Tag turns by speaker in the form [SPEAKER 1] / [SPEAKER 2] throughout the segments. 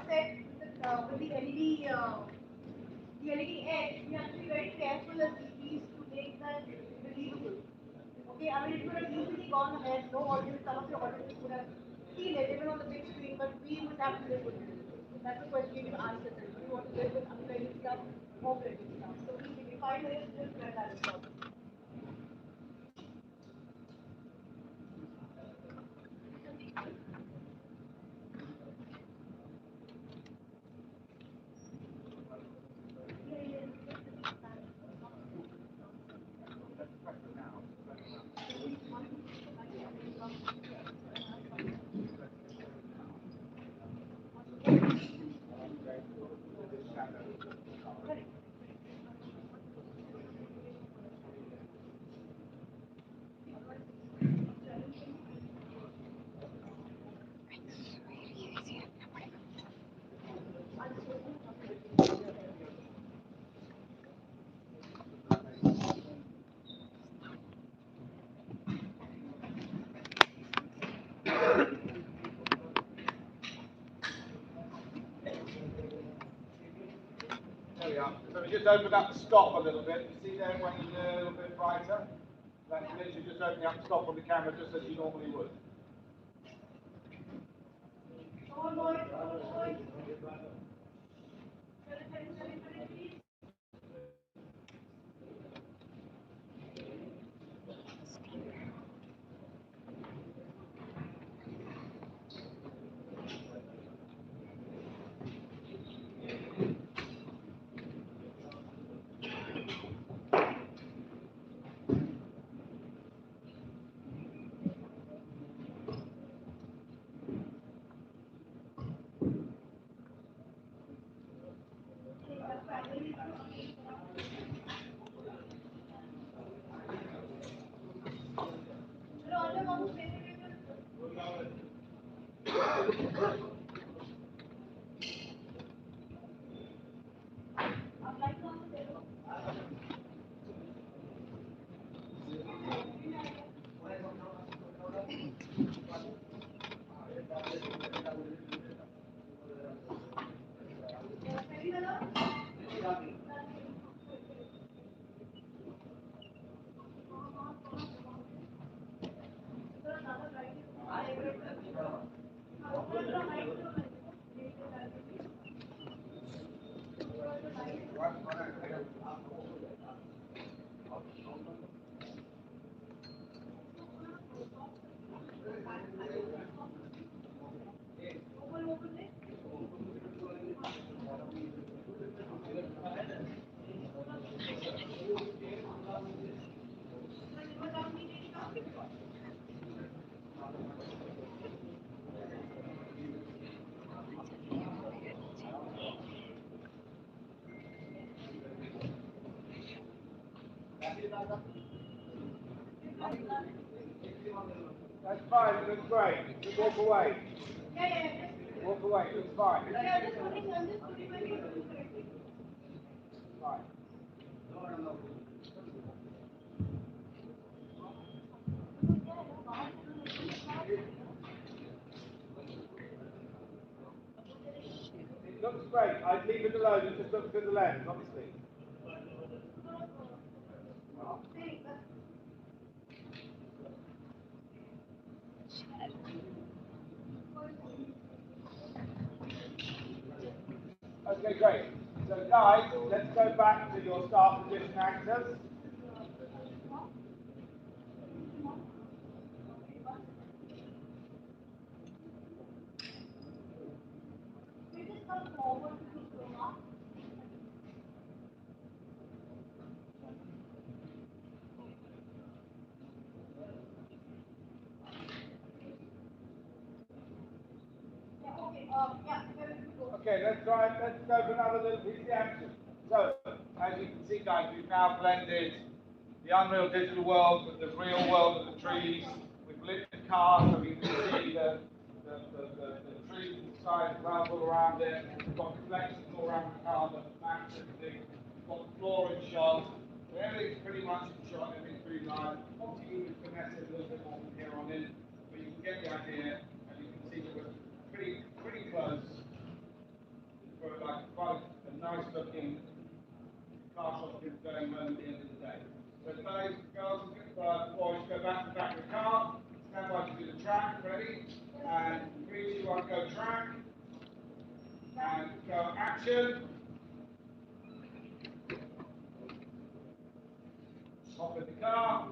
[SPEAKER 1] set with the LED edge, we have to be very careful as DPs to make that believable. Okay, I mean, it could have easily gone ahead, no audience, some of the audiences would have seen it even on the big screen, but we would have to live with it. So that's the question you need to answer. Do you want to live with unblended stuff or blended stuff? So we give you 5 minutes to just blend that as well.
[SPEAKER 2] There we are. So we just open up the stop a little bit. You see there when it's a little bit brighter? That's literally just opening up the stop on the camera just as you normally would. That's fine, it looks great. Just walk away. Walk away, it looks fine. Fine. It looks great. I'd leave it alone and just look through the lens, obviously. Okay, great. So guys, let's go back to your start position actors. Okay, let's go for another little piece of action. So, as you can see guys, we've now blended the unreal digital world with the real world of the trees. We've lit the car so we can see the trees and the sky, the clouds all around it. We've got reflections all around the car that match everything. We've got the floor in shot. So everything's pretty much in shot, everything's pretty live. Obviously we would finesse it a little bit more from here on in, but you can get the idea and you can see that we're pretty close. go track, and go action. Hop in the car.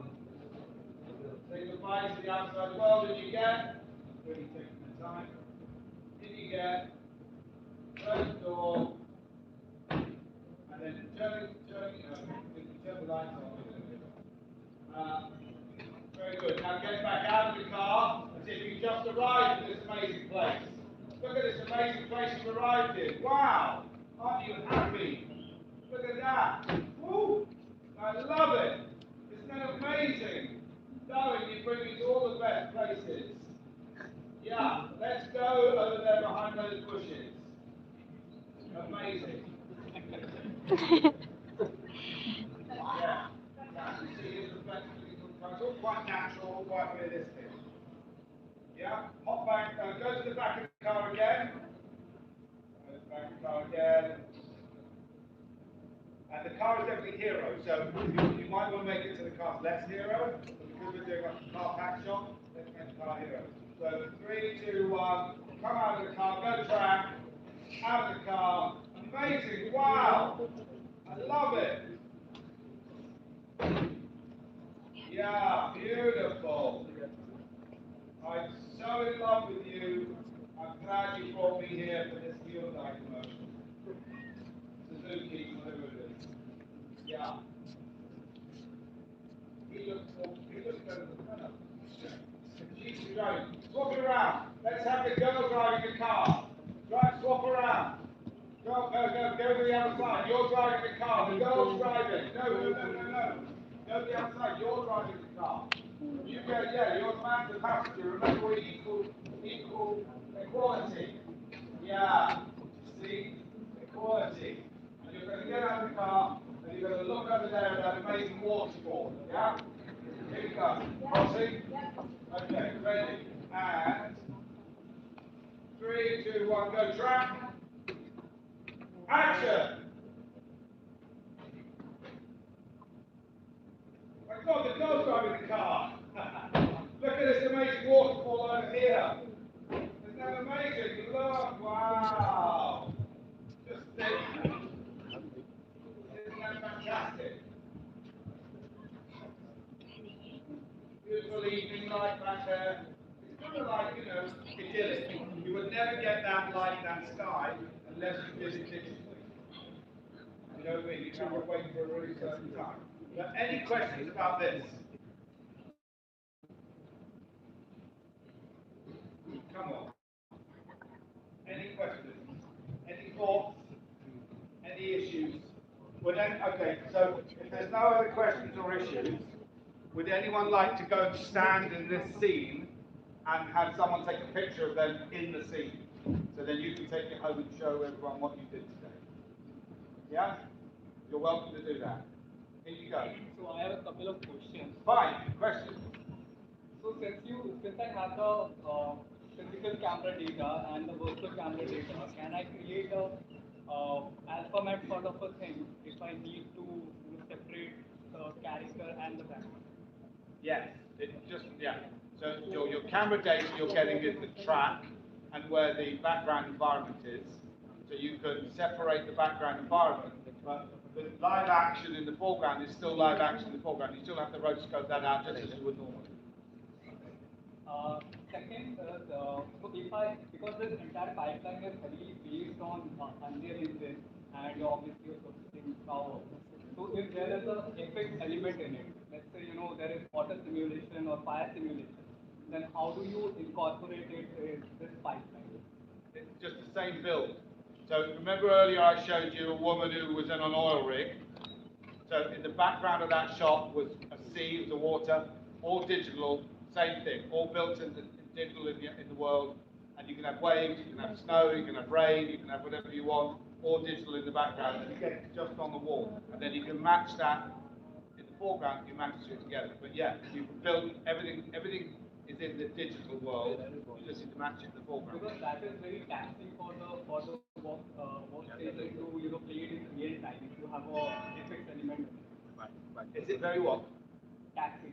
[SPEAKER 2] Say goodbye to the outside world as you get. Really taking the time. In you get. Close the door. And then turn the lights on. Very good. Now get back out of the car as if you just arrived at this amazing place. Look at this amazing place you've arrived in. Wow! Aren't you happy? Look at that. Woo! I love it. Isn't that amazing? Darling, you bring me to all the best places. Yeah, let's go over there behind those bushes. Amazing. Yeah. You see, it's all quite natural, all quite realistic. Yeah, hop back, go to the back of the car again. Go to the back of the car again. And the car is definitely hero, so you might want to make it to the car's less hero, but because we're doing a car pack shot, let's make the car hero. So 3, 2, 1, come out of the car, go track, out of the car. Amazing, wow! I love it. Yeah, beautiful. I'm so in love with you. I'm glad you brought me here for this Hyundai commercial. Suzuki, whatever it is. Yeah. He looks better than her. She's driving. Swap it around. Let's have the girl driving the car. Right, swap around. Go to the other side. You're driving the car. The girl's driving. No. Go to the other side. You're driving the car. You go, yeah, you're the man, the passenger. Remember, we're equality. Yeah. See? Equality. And you're going to get out of the car, and you're going to look over there at that amazing waterfall. Yeah? Here we go. Crossing. Okay, ready. And 3, 2, 1, go track. Action! My God, the girl's driving the car. Look at this amazing waterfall over here. Isn't that amazing? Look, wow. Just think. Isn't that fantastic? Beautiful evening light back there. It's kind of like, idyllic. You would never get that light and sky unless you did it digitally. You know what I mean? You have to wait for a really certain time. But any questions about this? Come on. Any questions? Any thoughts? Any issues? Okay, so if there's no other questions or issues, would anyone like to go and stand in this scene and have someone take a picture of them in the scene? So then you can take it home and show everyone what you did today. Yeah? You're welcome to do that. Here you go.
[SPEAKER 3] So I have a couple of questions.
[SPEAKER 2] Fine. Questions?
[SPEAKER 3] So since I have the physical camera data and the virtual camera data, can I create a alphabet sort of a thing if I need to separate the character and the background?
[SPEAKER 2] Yes. Yeah. So your camera data you're getting is the track and where the background environment is. So you can separate the background environment, but the live action in the foreground is still live action in the foreground. You still have to rotoscope that out just as you would normally.
[SPEAKER 3] Second, so because this entire pipeline is heavily based on Unreal Engine and obviously your processing power. So if there is a effect element in it, let's say there is water simulation or fire simulation, then how do you incorporate it in this pipeline?
[SPEAKER 2] It's just the same build. So remember earlier I showed you a woman who was in an oil rig. So in the background of that shot was a sea, the water, all digital, same thing, all built in digital in the world. And you can have waves, you can have snow, you can have rain, you can have whatever you want, all digital in the background, and you get it just on the wall. And then you can match that in the foreground, you match it together. But yeah, you can build everything is in the digital world, you just need to match it in the foreground.
[SPEAKER 3] Because that is very taxing for the workstation to play it in real time if you have a effects element.
[SPEAKER 2] Right. Is it very what?
[SPEAKER 3] Taxing.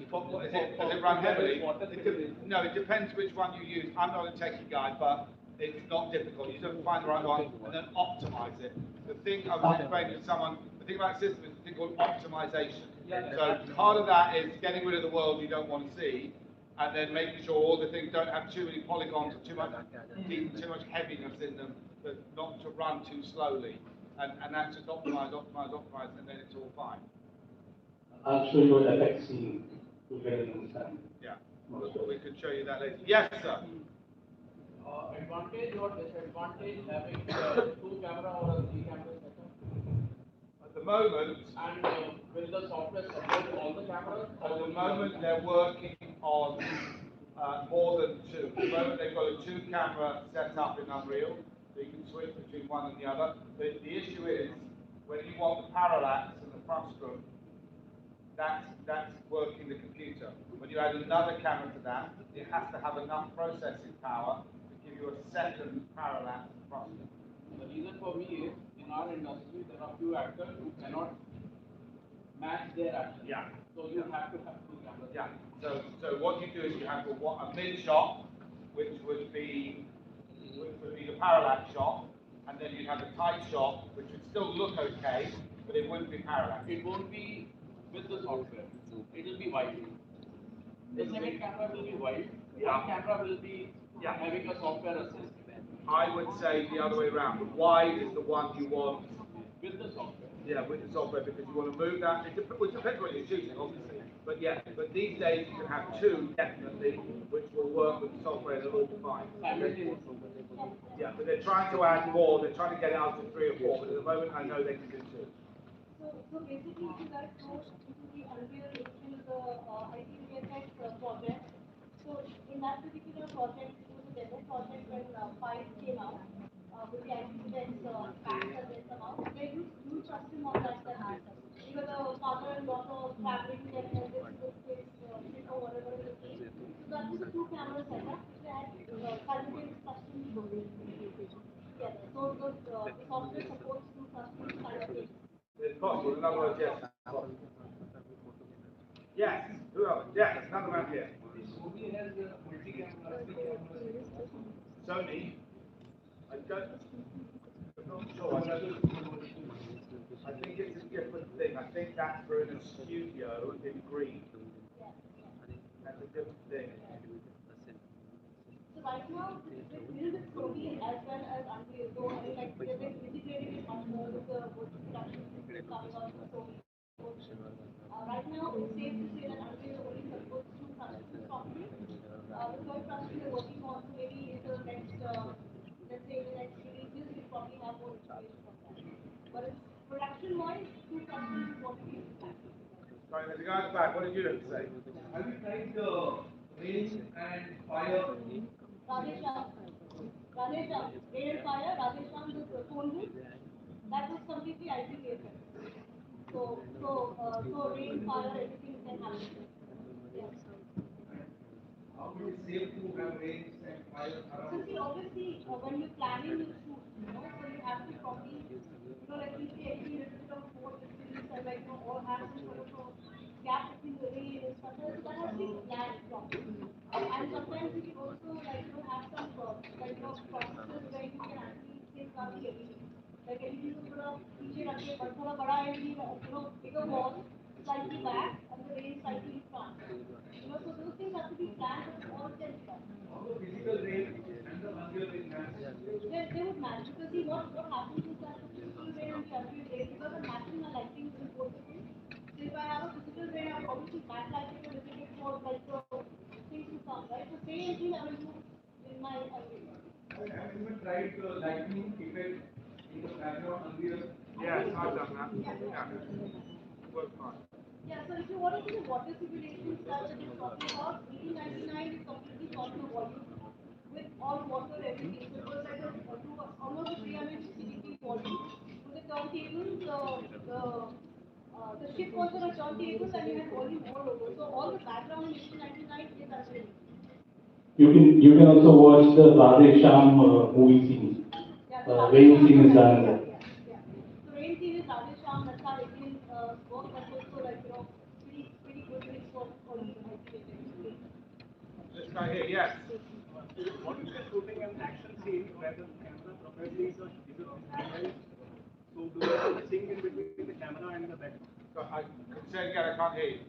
[SPEAKER 2] What is it? Does it run heavily?
[SPEAKER 3] Water filtration.
[SPEAKER 2] No, it depends which one you use. I'm not a techie guy, but it's not difficult. You just find the right one and then optimize it. The thing I was explaining to someone, the thing about system is a thing called optimization. So part of that is getting rid of the world you don't want to see, and then making sure all the things don't have too many polygons or too much heaviness in them, but not to run too slowly. And that's just optimize, optimize, optimize, and then it's all fine.
[SPEAKER 4] I'll show you an FX scene to get an understanding.
[SPEAKER 2] Yeah, we could show you that later. Yes, sir.
[SPEAKER 5] Advantage or disadvantage having two camera or a three camera setup?
[SPEAKER 2] At the moment,
[SPEAKER 5] And will the software support all the cameras?
[SPEAKER 2] at the moment they're working on more than two. At the moment they've got a two-camera setup in Unreal, so you can switch between one and the other. The issue is when you want the parallax and the frustum, that's working the computer. When you add another camera to that, it has to have enough processing power to give you a second parallax frustum.
[SPEAKER 5] The reason for me is in our industry there are few actors who cannot match their action.
[SPEAKER 2] Yeah.
[SPEAKER 5] So you have to have two cameras.
[SPEAKER 2] Yeah. So what you do is you have a mid shot, which would be the parallax shot, and then you'd have a tight shot, which would still look okay, but it wouldn't be parallax.
[SPEAKER 5] It won't be with the software. It will be wide. The second camera will be wide.
[SPEAKER 2] Yeah.
[SPEAKER 5] One camera will be having a software assist
[SPEAKER 2] I would say the other way around. The wide is the one you want.
[SPEAKER 5] with the software.
[SPEAKER 2] Yeah, with the software because you want to move that. It depends what you're shooting, obviously. But yeah, but these days you can have two definitely, which will work with the software. They'll all be fine. Yeah, but they're trying to add more. They're trying to get it up to 3 or 4. But at the moment, I know they can do 2.
[SPEAKER 1] So basically, if you guys go into the Unreal Engine, the ITVFX project, so in that particular project, it was a demo project when 5 came out with the ITVFX pack that they come out. They used huge custom on that had. Because the father and daughter traveling and this place, or whatever it is. So that was a 2-camera setup, which they had simultaneous custom together. So the software supports 2 customs simultaneously.
[SPEAKER 2] It's possible. In other words, yes. Yes. Who else? Yes. Another man here.
[SPEAKER 3] Sony has multi-camera, three cameras.
[SPEAKER 2] Sony. I don't. I'm not sure. I think it's a different thing. I think that's for in a studio in green. That's a different thing.
[SPEAKER 1] So right now, with Sony as well as Unreal, so I mean, like they're integrating it much more with the virtual production system coming out from Sony. Right now, it's safe to say that Unreal only supports 2 customs properly. The third custom we're working on, so maybe in the next, let's say in the next releases, we'll probably have more information on that. But it's production-wise, 2 customs is what we use.
[SPEAKER 2] Sorry, there's a guy at the back. What did you have to say?
[SPEAKER 3] Have you tried rain and fire?
[SPEAKER 1] Radhesham, Rain and Fire, Radhesham, the phone booth, that was completely IT-based. So rain, fire, everything can happen. Yeah.
[SPEAKER 3] How is it safe to have rain and fire
[SPEAKER 1] So
[SPEAKER 3] around?
[SPEAKER 1] see, obviously, when you're planning your shoot, so you have to probably, like we say, every little bit of 4 distance and like, all have some sort of a gap between the rain and stuff. So that has to be planned properly. And sometimes you can also, like, have some, processes where you can actually save money LED. Like LED को थोड़ा पीछे रखे, but थोड़ा बड़ा LED, bigger wall, slightly back, and the rain slightly in front. So those things have to be planned, but all can be done.
[SPEAKER 3] How the physical rain and the unreal rain match?
[SPEAKER 1] They would match because see what happens is that the physical rain and the unreal rain, because I'm matching my lighting in both the things. So if I have a physical rain, I would obviously backlight it a little bit more like the things to come, right? So same thing I will do in my unreal.
[SPEAKER 3] Have you even tried the lightning effect in the background unreal?
[SPEAKER 2] Yes, I've done that.
[SPEAKER 1] Yeah.
[SPEAKER 2] Works fine.
[SPEAKER 1] Yeah, so if you want to see the water simulation stuff that you're talking about, 1899 is completely shot in the volume with all water, everything. So it was like almost a 360-degree volume. With the turntables, the ship was on a turntable and you had volume all over. So all the background in 1899 is unreal.
[SPEAKER 4] You can also watch the Radhe Sham movie scene.
[SPEAKER 1] Yeah, so
[SPEAKER 4] Rain scene is
[SPEAKER 1] yeah.
[SPEAKER 4] done.
[SPEAKER 1] So rain scene is Radhesham, that's how Indian work, that's also like, pretty good mix of
[SPEAKER 2] this guy here, yes.
[SPEAKER 6] What if you're shooting an action scene where the camera probably is a handheld? So do you have to sync in between the camera and the back?
[SPEAKER 2] So I could say again, I can't hear you.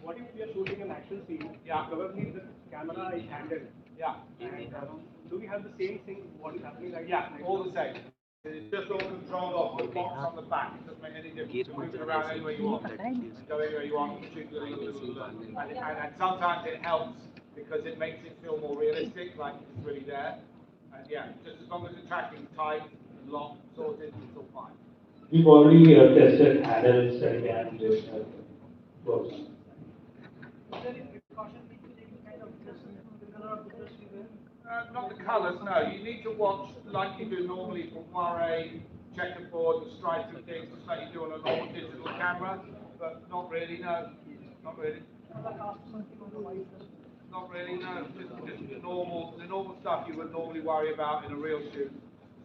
[SPEAKER 6] What if we are shooting an action scene?
[SPEAKER 2] Yeah.
[SPEAKER 6] Probably the camera is handheld.
[SPEAKER 2] Yeah.
[SPEAKER 6] And do we have the same thing what is happening right
[SPEAKER 2] Yeah,
[SPEAKER 6] now?
[SPEAKER 2] all the same. It's just all controlled off the box on the back. It doesn't make any difference. You move it around anywhere you want. Go anywhere you want. Shoot and sometimes it helps because it makes it feel more realistic, like it's really there. And yeah, just as long as the tracking's tight and locked, sorted, it's all fine.
[SPEAKER 4] We've already tested handles, steady and works.
[SPEAKER 1] Is there any precaution we should take to kind of just the color of the brush we wear?
[SPEAKER 2] Not the colours, no. You need to watch like you do normally for moire, checkerboard, and striping things, just like you do on a normal digital camera. But not really, no. Not really. Not really, no. Just the normal stuff you would normally worry about in a real shoot.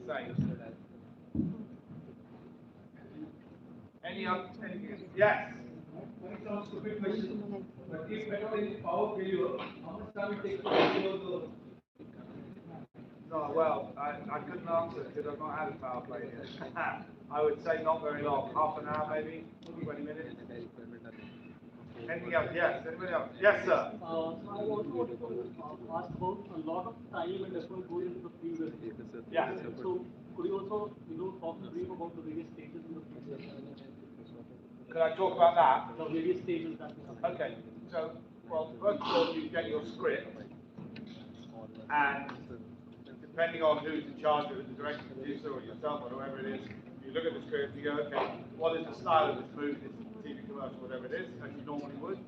[SPEAKER 2] Same. Anything? Yes.
[SPEAKER 3] Sounds stupid question, but if at any power failure, how much time it takes to restore the?
[SPEAKER 2] Oh, well, I couldn't answer because I've not had a power play yet. I would say not very long, half an hour maybe, 20 minutes. Anything else? Yes, anybody else? Yes, sir.
[SPEAKER 6] So I also want to ask about a lot of time and effort goes into the pre-wedding.
[SPEAKER 2] Yeah.
[SPEAKER 6] So could you also, talk brief about the various stages in the pre-wedding?
[SPEAKER 2] Could I talk about that?
[SPEAKER 6] The various stages that we have.
[SPEAKER 2] Okay, so, well, first of all, you get your script, and depending on who's in charge of it, the director, producer, or yourself, or whoever it is, you look at the script, you go, okay, what is the style of this movie, this TV commercial, whatever it is, as you normally would,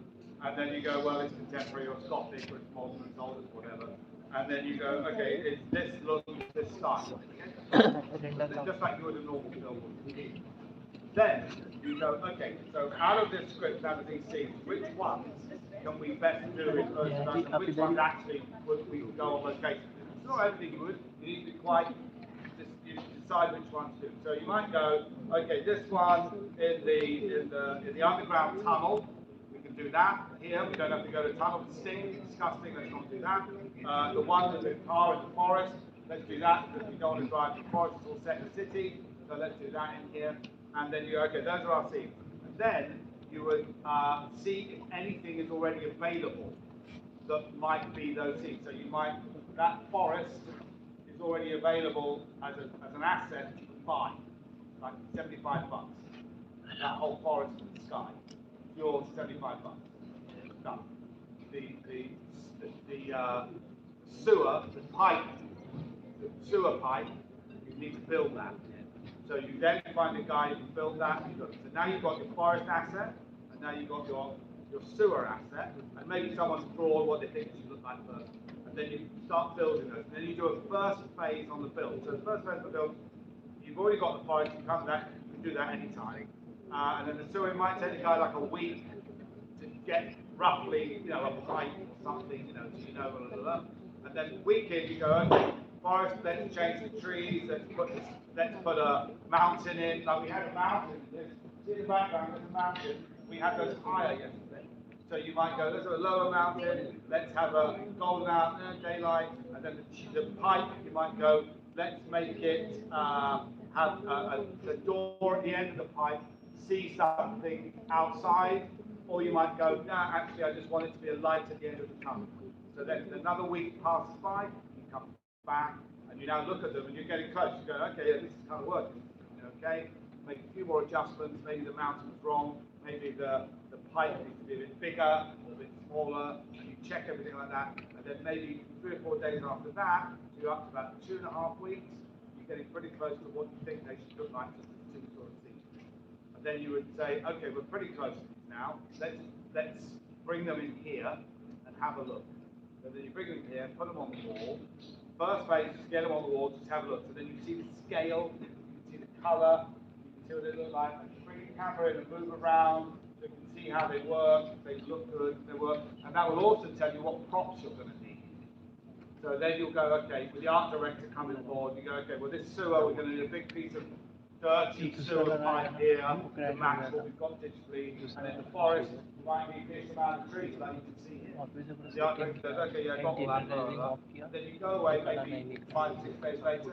[SPEAKER 2] and then you go, well, it's contemporary, or it's gothic, or it's modern, it's old, it's whatever, and then you go, okay, it's this look, this style, just like you would a normal film. Then you go, okay, so out of this script, out of these scenes, which ones can we best do in first production? Which ones actually would we go on location? It's not everything you would. You need to be quite you decide which ones to do. So you might go, okay, this one in the underground tunnel. We can do that here. We don't have to go to the tunnel. It's disgusting. Let's not do that. The one with the car in the forest. Let's do that because we don't want to drive to the forest. It's all set in the city. So let's do that in here. And then you go, okay, those are our scenes. And then you would see if anything is already available that might be those scenes. So you might, that forest is already available as an asset you can buy, like 75 bucks. That whole forest in the sky, yours 75 bucks. Done. The sewer, the sewer pipe, you need to build that. So you then find a guy who can build that. So now you've got your forest asset, and now you've got your sewer asset, and maybe someone's drawn what they think it should look like first. And then you start building those. And then you do a first phase on the build. So the first phase of the build, you've already got the forest, you can do that anytime. And then the sewer might take the guy like a week to get roughly, a pipe or something, blah, blah, blah. And then week in, you go, okay, forest, let's change the trees, let's put a mountain in. Like we had a mountain, see in the background, there's a mountain. We had those higher yesterday. So you might go, let's have a lower mountain, let's have a golden out, daylight, and then the pipe, you might go, let's make it have the door at the end of the pipe, see something outside, or you might go, nah, actually I just want it to be a light at the end of the tunnel. So then another week passes by, you come back, and you now look at them, and you're getting close. You go, okay, yeah, this is kind of working. Okay, make a few more adjustments. Maybe the mountain was wrong. Maybe the pipe needs to be a bit bigger, a bit smaller. And you check everything like that, and then maybe 3 or 4 days after that, so you're up to about 2.5 weeks. You're getting pretty close to what you think they should look like, just as two sort of scenes. And then you would say, okay, we're pretty close to these now. Let's bring them in here and have a look. So then you bring them here, put them on the wall. First phase, just get them on the wall, just have a look. So then you see the scale, you can see the colour, you can see what they look like. And you bring the camera in and move around, so you can see how they work, if they look good, if they work. And that will also tell you what props you're going to need. So then you'll go, okay, with the art director coming on board, you go, okay, well this sewer, we're going to need a big piece of dirty sewer pipe here, to match what we've got digitally, and in the forest, you might need this amount of trees, like you can see here. The architect says, okay, yeah, I got all that, blah, blah, blah. And then you go away maybe 5, 6 days later,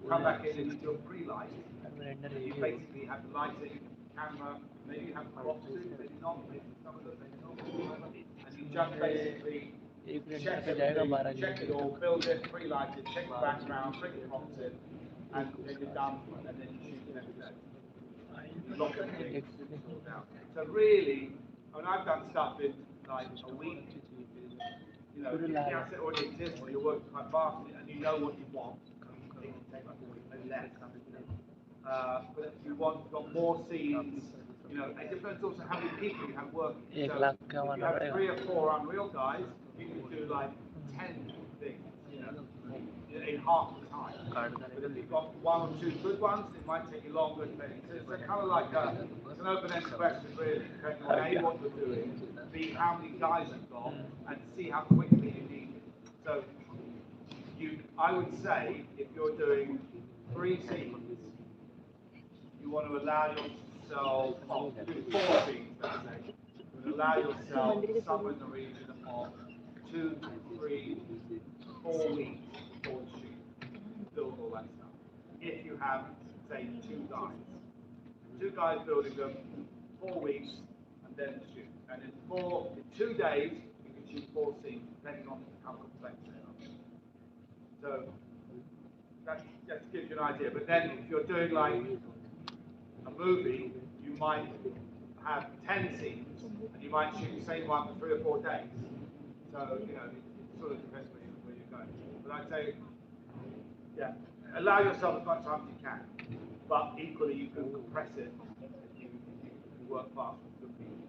[SPEAKER 2] come back in and you do a pre-light. You basically have the lighting, camera, maybe you have a crop suit, maybe not, maybe some of them, maybe not, and you just basically check everything, check it all, build it, pre-light it, check the background, bring the props in, and then you're done, and then you shoot the next day. Lock everything, sorted out. So really, I mean, I've done stuff in like a week. You know, if the asset already exists, you're working quite fast, and you know what you want. It can take like a week, maybe less. But if you want, you've got more scenes, you know, it depends also how many people you have working. So if you have 3 or 4 Unreal guys, you can do like 10 things, you know, in half the time. But if you've got 1 or 2 good ones, it might take you longer. So it's kind of like it's an open-ended question, really, depending on A, what you're doing, B, how many guys you've got, and C, how quickly you need it. So I would say, if you're doing 3 scenes, you want to allow yourself, well, do 4 scenes, let's say, you would allow yourself somewhere in the region of 2, 3, 4 weeks before the shoot, build all that stuff. If you have, say, 2 guys building them, 4 weeks, and then the shoot. And in 2 days, you can shoot 4 scenes, depending on how complex they are. So that just gives you an idea. But then, if you're doing like a movie, you might have 10 scenes, and you might shoot the same one for 3 or 4 days. So, you know, it sort of depends where you're going. But I'd say, yeah, allow yourself as much time as you can, but equally you can compress it if you work fast with good people.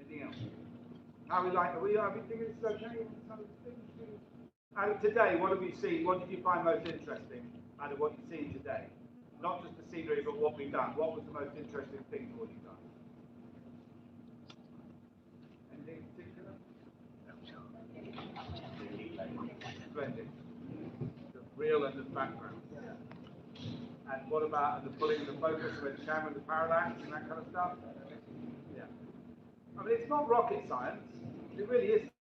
[SPEAKER 2] Anything else? Are we thinking this is okay? Today, what have we seen? What did you find most interesting out of what you've seen today? Not just the scenery, but what we've done. What was the most interesting thing for what you've done? Anything in particular? Blending. The real and the background. And what about the pulling the focus with the camera, the parallax, and that kind of stuff? Yeah. I mean, it's not rocket science. It really isn't.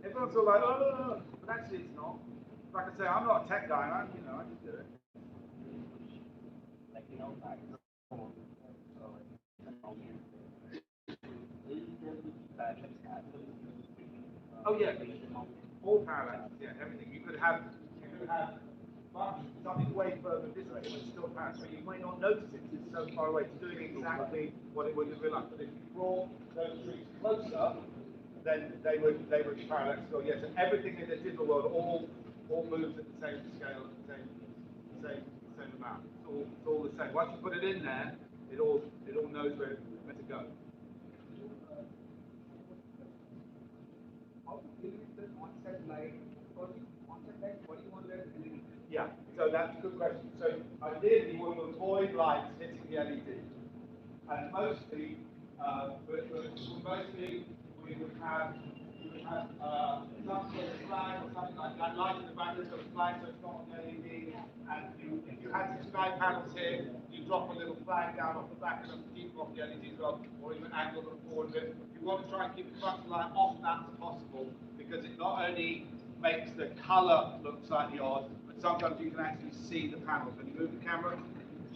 [SPEAKER 2] Everyone's all like, oh, but actually it's not. Like I say, I'm not a tech guy, and I just do it. Oh yeah, all parallax, yeah, everything. You could have something way further this way, but it's still parallax, but you might not notice it because it's so far away. It's doing exactly what it would in real life. But if you brought those trees closer, then they would parallax. So yes, everything in the digital world all moves at the same scale, at the same amount. It's all the same. Once you put it in there, it all knows where it's meant to go.
[SPEAKER 6] How to deal with the on-set light? Because on-set light, what do you want that LED?
[SPEAKER 2] Yeah, so that's a good question. So ideally, you want to avoid lights hitting the LED. And mostly, we would have some sort of flag or something like that, light in the back that's got a flag so it's not on the LED. And if you had some sky panels here, you drop a little flag down off the back of them to keep them off the LED as well, or even angle them forward a bit. You want to try and keep the front light off that as possible, because it not only makes the colour look slightly odd, but sometimes you can actually see the panels. When you move the camera,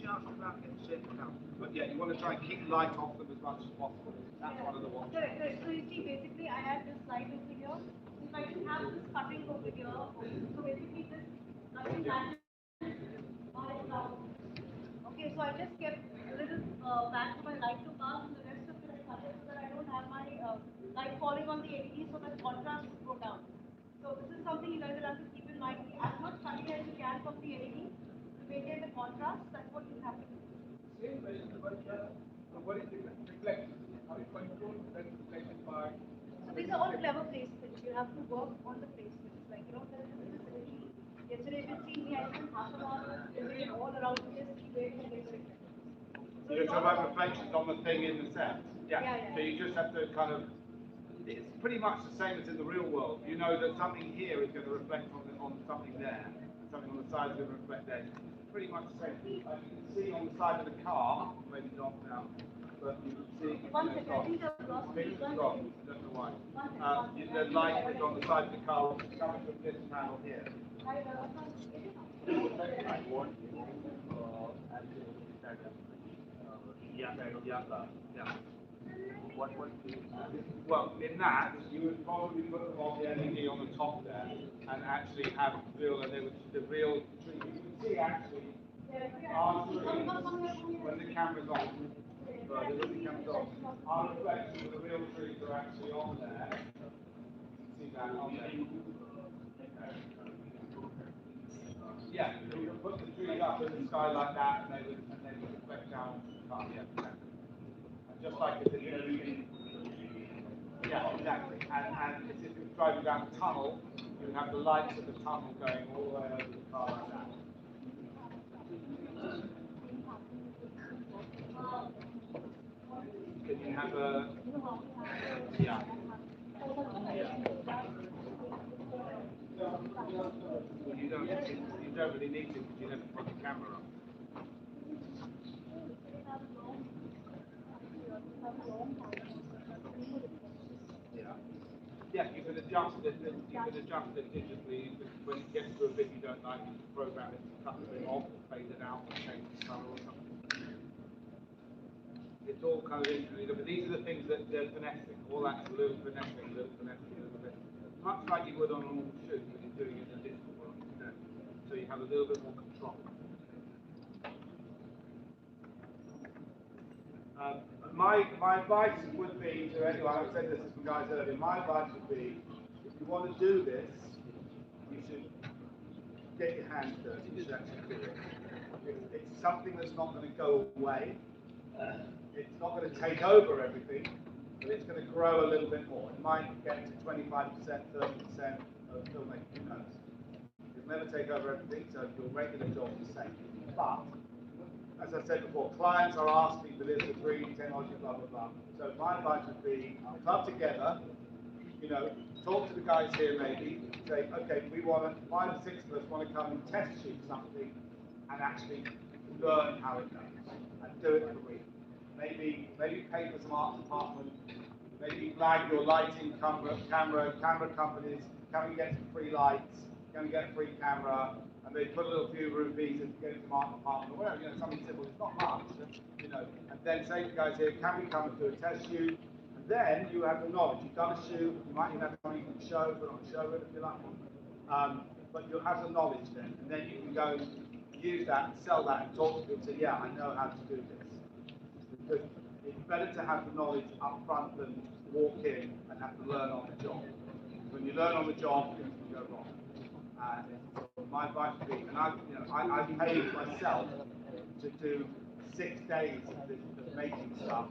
[SPEAKER 2] just about get the shape out. But yeah, you want to try and keep light off them as much as possible. That's one of the ones.
[SPEAKER 1] Correct, correct. So you see, basically, I had this slide over here. So if I just have this cutting over here, okay, so basically this nothing matches on its own. Okay, so I just kept a little back for my light to pass, and the rest of it I cut it so that I don't have my light falling on the LED, so that contrast would go down. So this is something you guys will have to keep in mind. As much cutting as you can from the LED to maintain the contrast. That's what you have to do.
[SPEAKER 6] Same question, but what is the reflection? How you control that reflection part?
[SPEAKER 1] So these are all clever placements. You have to work on the placements. Like, there is this really, yesterday you see me, I spent half an hour doing it all around to just see where you can get the reflection. So
[SPEAKER 2] You're talking about reflections on the thing in the set.
[SPEAKER 1] Yeah.
[SPEAKER 2] So you just have to kind of. It's pretty much the same as in the real world. You know that something here is going to reflect on something there. something on the side of the reflect edge. Pretty much the same. You can see on the side of the car, maybe not now, but you can see.
[SPEAKER 1] One second, I think I've lost
[SPEAKER 2] Maybe
[SPEAKER 1] you.
[SPEAKER 2] it's gone. I don't know why. The light is on the side of the car, which is coming from this panel here.
[SPEAKER 6] I want you as you said, yeah. What the
[SPEAKER 2] Well, in that, you would probably put them on the LED on the top there, and actually have real, and they would the real tree. You can see actually our tree when the camera's on. Right, when the camera's on, our reflection of the real trees are actually on there. You can see that on there. Yeah, you can put the trees up in the sky like that, and they would reflect down onto the car. Yeah, exactly. And just like if you know, you can. Yeah, exactly. And if you were driving down the tunnel, you would have the lights of the tunnel going all the way over the car like that. Can you have a yeah. Well, you don't really need to because you never put the camera on. Yeah. Yeah, you can adjust it. You can adjust it digitally. When it gets to a bit you don't like, you can program it to cut a bit off, or fade it out, or change the color or something. It's all kind of interesting. But these are the things that they're finessing. All that's a little finessing, a little finessing, a little bit. Much like you would on a normal shoot, but you're doing it in a digital world instead. So you have a little bit more control. My advice would be to anyone, I've said this to some guys earlier, my advice would be, if you want to do this, you should get your hands dirty, you should actually do it. It's something that's not going to go away, it's not going to take over everything, but it's going to grow a little bit more. It might get to 25%, 30% of filmmaking, who knows. It'll never take over everything, so your regular job is the same. But as I said before, clients are asking for this, the green technology, blah, blah, blah. So my advice would be, club together, you know, talk to the guys here maybe, say, okay, we want to, 5 or 6 of us want to come and test shoot something and actually learn how it goes and do it for real. Maybe pay for some art department, maybe flag your lighting camera companies, can we get some free lights, can we get a free camera, and they put a little few rupees and get it to art department or whatever, you know, something simple, it's not much, you know, and then say to the guys here, can we come and do a test shoot? And then you have the knowledge, you've done a shoot, you might even have something you can show, put on a show if you like. But you'll have the knowledge then you can go and use that and sell that and talk to people and say, yeah, I know how to do this. Because it's better to have the knowledge up front than walk in and have to learn on the job. When you learn on the job, things can go wrong. So my advice would be, and I paid myself to do 6 days of making stuff,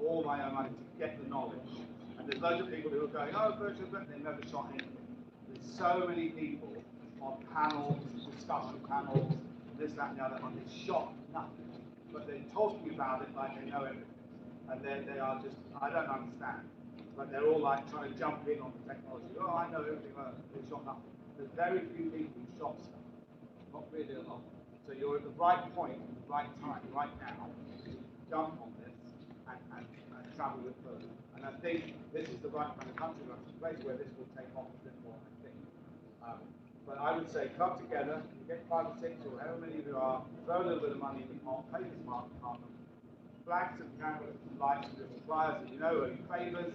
[SPEAKER 2] all my own money to get the knowledge. And there's loads of people who are going, oh, virtual, but they never shot anything. There's so many people on panels, discussion panels, this, that, and the other, and they shot nothing. But they're talking about it like they know everything. And they are just, I don't understand. But they're all like trying to jump in on the technology. Oh, I know everything, they shot nothing. There's very few people who shot stuff. Not really a lot. So you're at the right point, the right time, right now, to jump on this and travel it further. And I think this is the right kind of country, right place where this will take off a bit more, I think. But I would say club together, get 5 or 6 or however many of you are, throw a little bit of money in the pot, pay the smart department, flag some cameras and lights to your suppliers that you know are favors.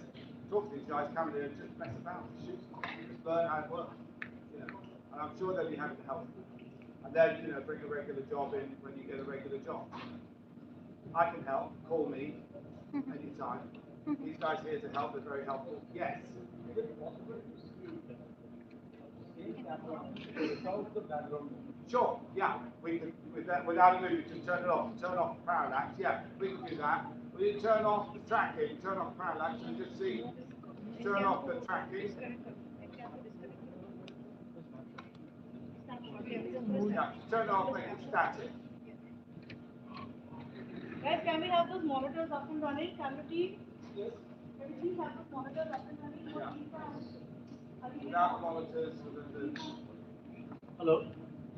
[SPEAKER 2] Talk to these guys, come in and just mess about, shoot something, just learn how it works. You know, and I'm sure they'll be happy to help you. And then, you know, bring a regular job in when you get a regular job. I can help, call me anytime. These guys here to help, they're very helpful. Yes. Sure, yeah. We can, without a movie, just turn it off. Turn off the parallax, yeah, we can do that. Well, you turn off the tracking, turn off parallax, and just see. Turn off the tracking. Yeah, turn it off, make it static.
[SPEAKER 1] Guys, can we have those monitors up and running? Can we please? Yes. Can we please have those monitors up and running?
[SPEAKER 2] Yeah. Without monitors,
[SPEAKER 6] Hello.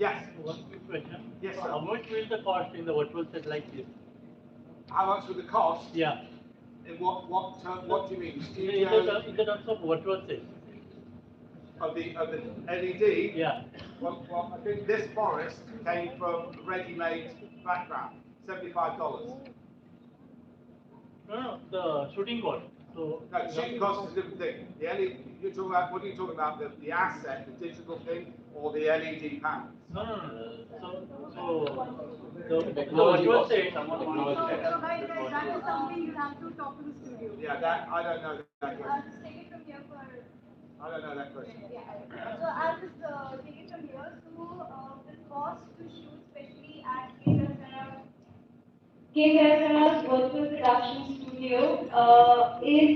[SPEAKER 2] Yes.
[SPEAKER 7] One quick question.
[SPEAKER 2] Yes, sir.
[SPEAKER 7] How much will the cost in the virtual set like this?
[SPEAKER 2] How much would the cost?
[SPEAKER 7] Yeah.
[SPEAKER 2] In what do you mean?
[SPEAKER 7] In
[SPEAKER 2] Studio
[SPEAKER 7] in the terms of virtual set.
[SPEAKER 2] of the LED?
[SPEAKER 7] Yeah.
[SPEAKER 2] Well, I think this forest came from a ready-made background, $75.
[SPEAKER 7] No, the shooting cost. So
[SPEAKER 2] No, shooting cost is a different thing. The LED, you're talking about, what are you talking about? The asset, the digital thing, or the LED panels?
[SPEAKER 7] No. The virtual set.
[SPEAKER 1] So guys, that is something you have to talk to the studio.
[SPEAKER 2] Yeah, that, I don't know that question.
[SPEAKER 1] Just take it from here for.
[SPEAKER 2] I don't know that question.
[SPEAKER 1] Yeah. So I'll just take it from here. So the cost to shoot, especially at Sera Sera's virtual production studio is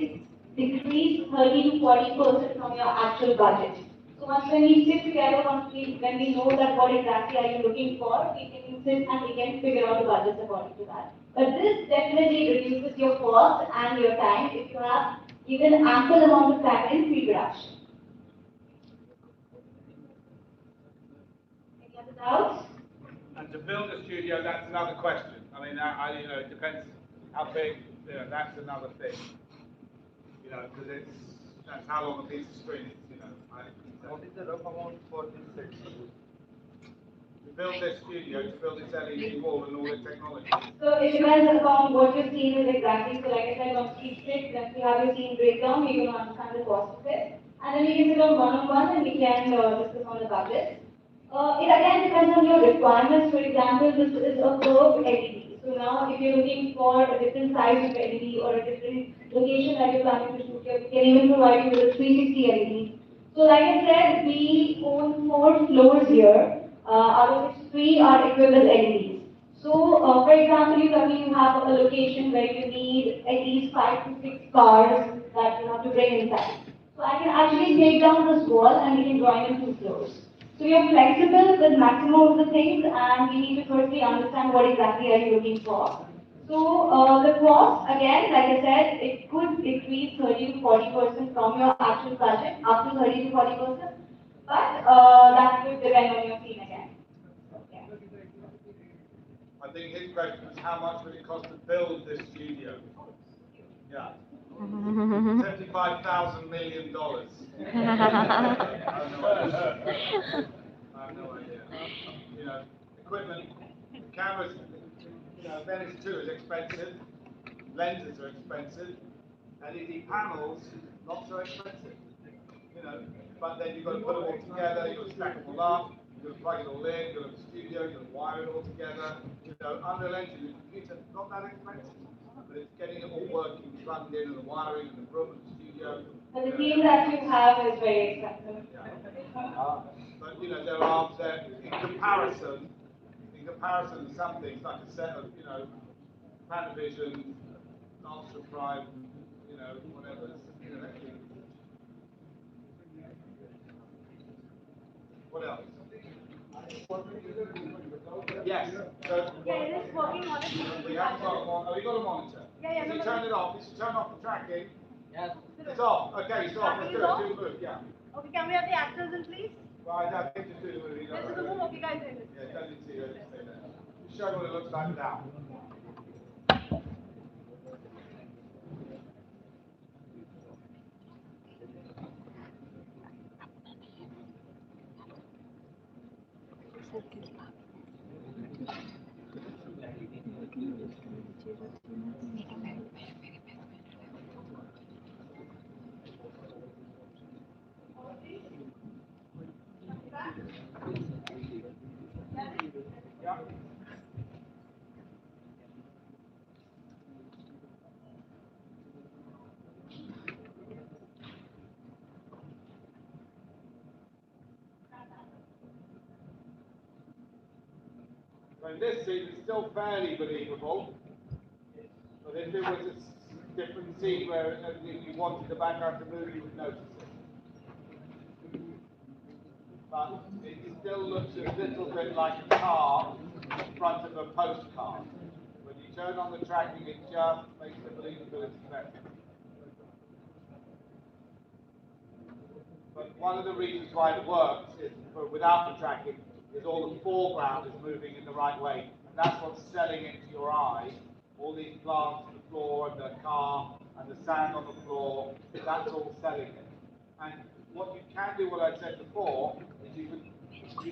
[SPEAKER 1] decreased 30 to 40% from your actual budget. So once when we sit together, when we know that what exactly are you looking for, we can sit and we can figure out the budgets according to that. But this definitely reduces your cost and your time if you have even ample amount of time in pre-production. Any other doubts?
[SPEAKER 2] And to build a studio, that's another question. I mean, it depends how big. That's another thing. Because that's how long a piece of string is.
[SPEAKER 8] What is the rough amount for this set?
[SPEAKER 2] To build this studio, to build this LED wall and all the technology.
[SPEAKER 1] So it depends upon what your scene is exactly. So like I said, on street strips, once you have your scene breakdown, you can understand the cost of it. And then we can sit on one-on-one and we can discuss on the budget. It again depends on your requirements. For example, this is a curved LED. So now if you're looking for a different size of LED or a different location that you're planning to shoot, we can even provide you with a 360 LED. So like I said, we own 4 floors here, out of which 3 are equipped with LEDs. So, for example, you have a location where you need at least 5 to 6 cars that you have to bring inside. So I can actually take down this wall and we can join in 2 floors. So you're flexible with maximum of the things, and we need to firstly understand what exactly are you looking for. So the cost, again, like I said, it could decrease 30 to 40% from your actual budget, up to 30 to 40%, but that would depend on your scene again. Yeah.
[SPEAKER 2] I think his question was how much would it cost to build this studio? Yeah. $75,000 million. I have no idea. I have no idea. Equipment, cameras, Venice 2 is expensive, lenses are expensive, LED panels, not so expensive. But then you've got to put them all together, you've got to stack them all up, you've got to plug it all in, you've got to have a studio, you've got to wire it all together. Unreal Engine, the computer, not that expensive. But it's getting it all working, plugged in, and the wiring, and the room, and the studio.
[SPEAKER 1] But the team that you have is very expensive.
[SPEAKER 2] Yeah. But in comparison to some things like a set of, Panavision, Ultra Prime, whatever. What else? Yes. So
[SPEAKER 1] Yeah, it is working on it.
[SPEAKER 2] we haven't got a monitor. Oh, you got a monitor.
[SPEAKER 1] Yeah,
[SPEAKER 2] If you turn it off, you should turn off the tracking.
[SPEAKER 8] Yes.
[SPEAKER 2] It's off. Okay, it's off. Let's do it. Do the move. Yeah.
[SPEAKER 1] Okay, can we have the actors in, please?
[SPEAKER 2] Right, I think just do the movie.
[SPEAKER 1] Let's do the move. Okay, guys, in.
[SPEAKER 2] Yeah, don't need to see it. Just show what it looks like without. Yeah. So in this scene, it's still fairly believable. But if it was a different scene where if you wanted the background to move, you would notice it. But it still looks a little bit like a car in front of a postcard. When you turn on the tracking, it just makes the believability better. But one of the reasons why it works is without the tracking, is all the foreground is moving in the right way. And that's what's selling into your eye. All these plants on the floor and the car and the sand on the floor, that's all selling it. And what you can do, what I said before, is you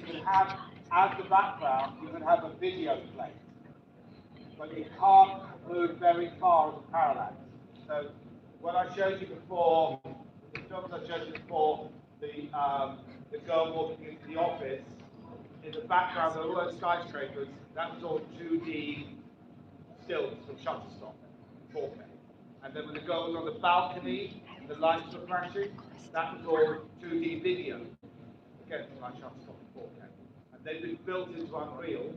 [SPEAKER 2] can have, as the background, you can have a video play. But you can't move very far as a parallax. So what I showed you before, the films I showed you before, the girl walking into the office, in the background, all those skyscrapers, that was all 2D stills from Shutterstock, 4K. And then when the girl was on the balcony, and the lights were flashing, that was all 2D video, again from like Shutterstock, 4K. And they've been built into Unreal,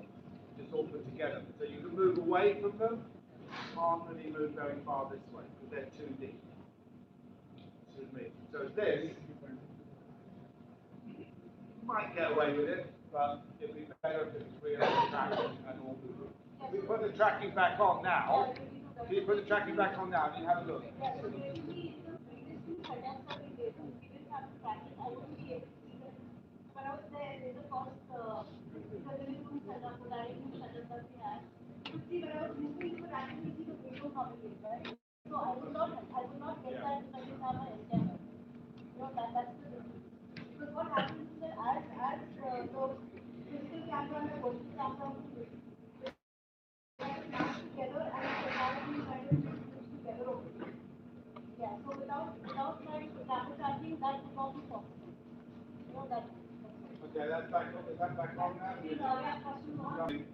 [SPEAKER 2] just all put together. So you can move away from them, you can't really move very far this way, because they're 2D. Excuse me. So this, you might get away with it, but it'd be better if it was real tracking and all moving. We put the tracking back on now. Can you put the tracking back on now? You have a look.
[SPEAKER 1] So I would not get that if I didn't have my antenna. That's the difference. Because what happens is that as the physical camera and the virtual camera they have to match together and the technology kind of fits together over here. Yeah, so without my camera tracking, that would not be possible. That.
[SPEAKER 2] Okay, that's back on. Is that back on now?
[SPEAKER 1] Yeah, question on.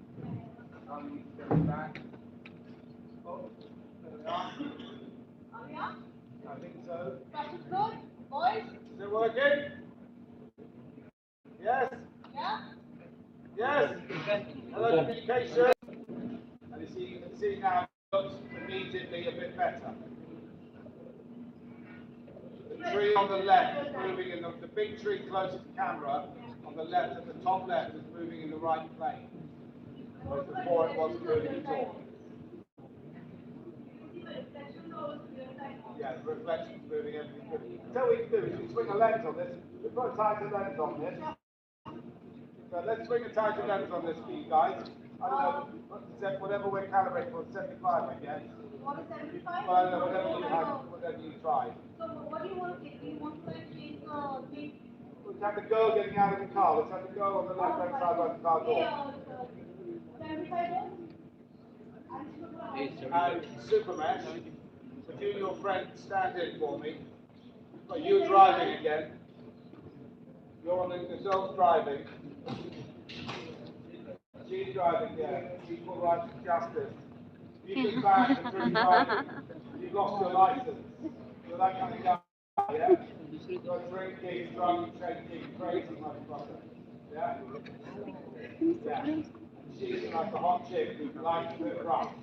[SPEAKER 2] Coming back. Oh, there we are.
[SPEAKER 1] Are we on?
[SPEAKER 2] I think so.
[SPEAKER 1] That is good. Boys?
[SPEAKER 2] Is it working? Yes?
[SPEAKER 1] Yeah?
[SPEAKER 2] Yes? Hello, communication. And you can see now it looks immediately a bit better. The tree on the left is moving in the big tree closest to the camera on the left, at the top left, is moving in the right plane. Whereas before it wasn't moving at all. Yeah, the reflection's moving everything good. So what we can do is we swing a lens on this. We've got a tighter lens on this. So let's swing a tighter lens on this for you guys. I don't know, whatever we're calibrating for, 75 I guess.
[SPEAKER 1] What is 75?
[SPEAKER 2] Well, I don't know, whatever you try.
[SPEAKER 1] So what do you want to take? Do you want to like take
[SPEAKER 2] Let's have the girl getting out of the car. Let's have the girl on the left-hand side by the car door.
[SPEAKER 1] 75?
[SPEAKER 2] And Superman, would you and your friend stand in for me? But you're driving again. You're on the girl's driving. She's driving, yeah. Equal rights and justice. You've been banned for drink driving. You've lost your license. You're that kind of guy, yeah? You're drinking, drunk, drinking, crazy motherfucker. Yeah? Yeah. She's like a hot chick who likes a bit rough.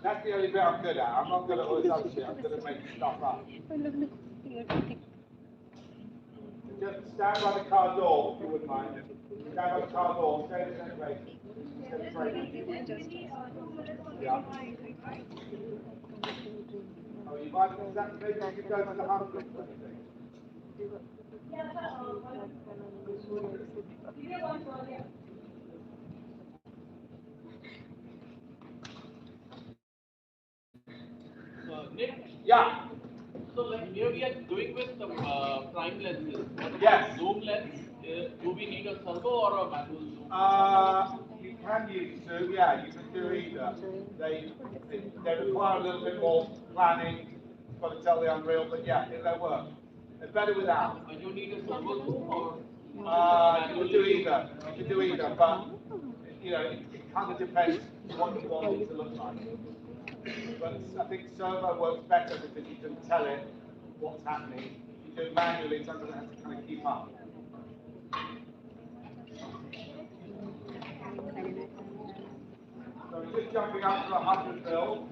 [SPEAKER 2] That's the only bit I'm good at. I'm not good at all this other shit. I'm good at making stuff up. Just stand by the car door, if you wouldn't mind. Stand by the car door, stay in the same place. Yeah. Oh, you might, is that maybe you could go to the 100 or anything?
[SPEAKER 5] Nick,
[SPEAKER 2] Yeah.
[SPEAKER 5] so like here we are doing with the prime lenses.
[SPEAKER 2] Yes.
[SPEAKER 5] Zoom lens, do we need a servo or a manual zoom?
[SPEAKER 2] You can use zoom, yeah, you can do either. They require a little bit more planning. You've got to tell the Unreal, but yeah, they work. They're better without.
[SPEAKER 5] And you need a servo zoom or?
[SPEAKER 2] You can do either. You can do either, but you know, it kind of depends what you want it to look like. But I think servo works better because you can tell it what's happening. If you do it manually, it doesn't have to kind of keep up. So we're just jumping up to 100 mil.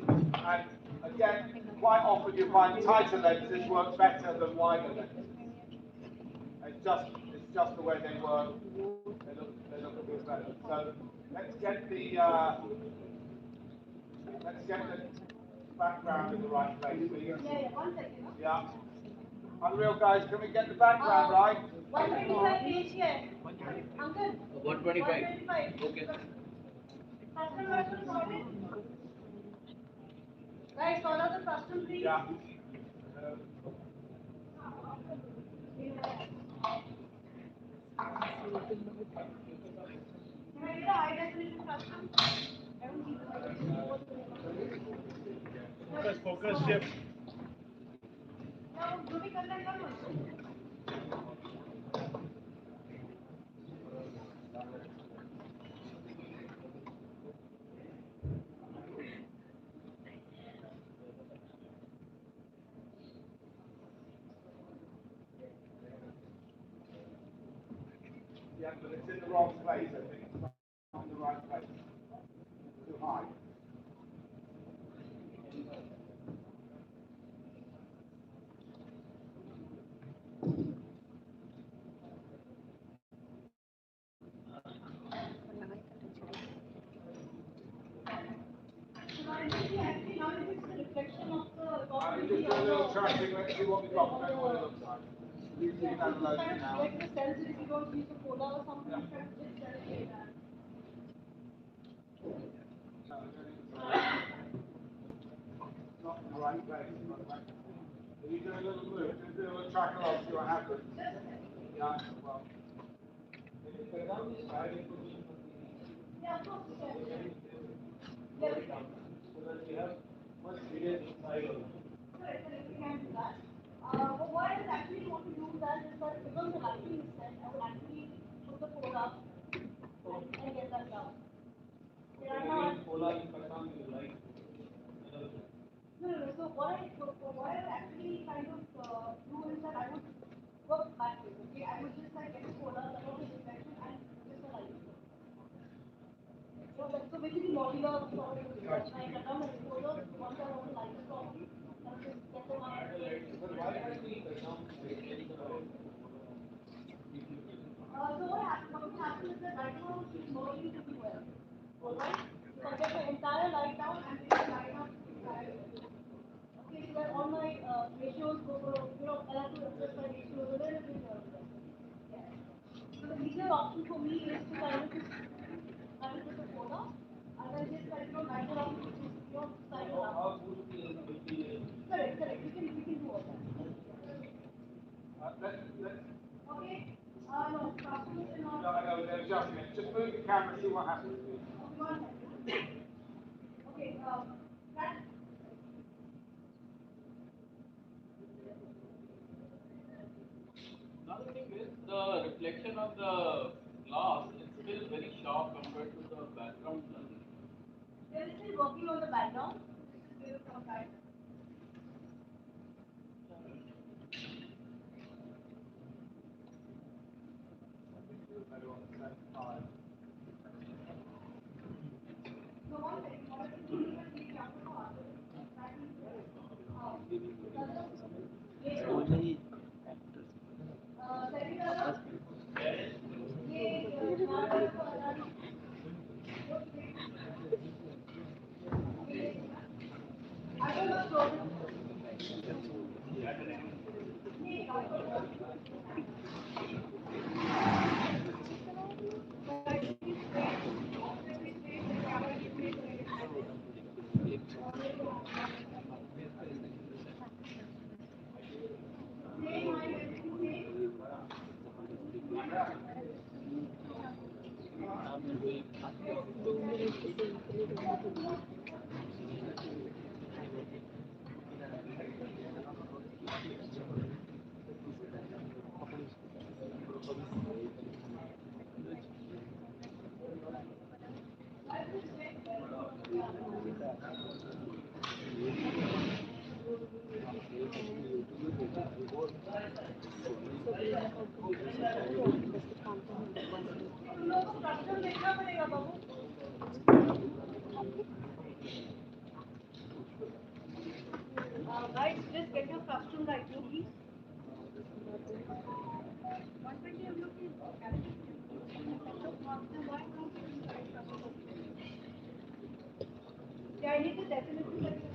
[SPEAKER 2] And again, quite often you find tighter lenses work better than wider lenses. It's just the way they work. They look a bit better. So let's get the background in the right place, please.
[SPEAKER 1] Yeah, 1 second.
[SPEAKER 2] Yeah. Unreal guys, can we get the background right?
[SPEAKER 1] 125 page here. Uncle.
[SPEAKER 5] 125.
[SPEAKER 1] 125.
[SPEAKER 5] Okay.
[SPEAKER 1] Custom version sorted. Guys, follow the custom please.
[SPEAKER 2] Yeah.
[SPEAKER 1] Can I get a high definition custom? I don't need the high definition.
[SPEAKER 6] Focus shift.
[SPEAKER 1] Now, do we contact them also?
[SPEAKER 2] Yeah, but it's in the wrong place, I think. It's not in the right place. Too high.
[SPEAKER 1] Actually, now it is the reflection of the
[SPEAKER 2] Just
[SPEAKER 1] possibility
[SPEAKER 2] do a
[SPEAKER 1] of
[SPEAKER 2] little
[SPEAKER 1] the.
[SPEAKER 2] tracking, let's see what we've got, then what it looks like. You
[SPEAKER 1] Yeah,
[SPEAKER 2] can
[SPEAKER 1] just
[SPEAKER 2] load
[SPEAKER 1] kind
[SPEAKER 2] it
[SPEAKER 1] of
[SPEAKER 2] now.
[SPEAKER 1] get the sense that if you don't use the cola or something, you can just delegate that.
[SPEAKER 2] Not in the right place. If you do a little move, just do a little track along, see what happens. Yeah, well.
[SPEAKER 1] Yeah, of course, yeah. Correct, correct, we can do that. But what I would actually want to do that is that because the lighting is set, I would actually put the pole up and get that down. Right now, no. So what I would actually kind of do is that I would work backwards. Okay, I would just like get the cola, turn off the reflection, and just the lighting. So basically modular sort of like cut down the cola. Once I want to light it properly, I'll just get them up. So what will happen is that right now it's working pretty well. Alright? So I get the entire light down and bring the light up entirely. Okay, so that all my ratios go, I have to adjust my ratios a little bit. Yeah. So the easier option for me is to kind of just kind of put the phone up and then just like, light it up, side it up. Correct. We can do all that. Okay. No, customers are not.
[SPEAKER 2] No, they're adjusting it. Just move the camera, see what happens.
[SPEAKER 1] Okay, that.
[SPEAKER 5] Another thing is the reflection of the glass is still very sharp compared to the background.
[SPEAKER 1] They're still working on the background. This is some time. No, one second. One second. You need to leave camera for others. That is second color. ये हमारा को अलग I don't know program. नहीं तुम लोग को custom देखना पड़ेगा बाबू guys just get your custom right now please 120 हम लोग की yeah I need the definition section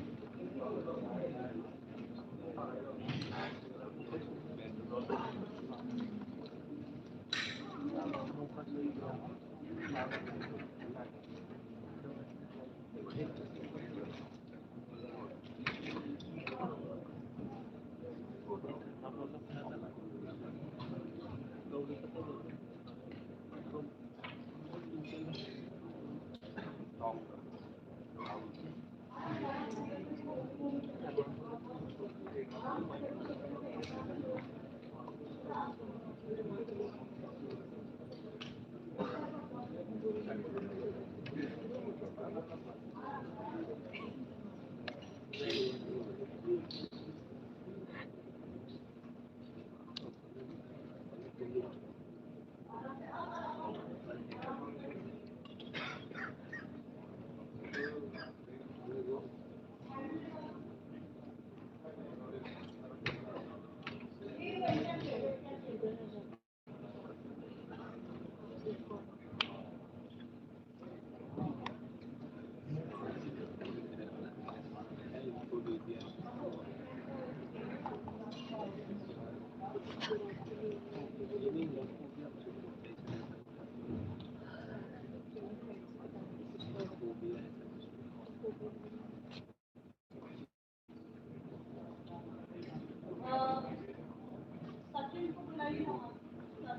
[SPEAKER 1] Sachin को बुलाइए ना,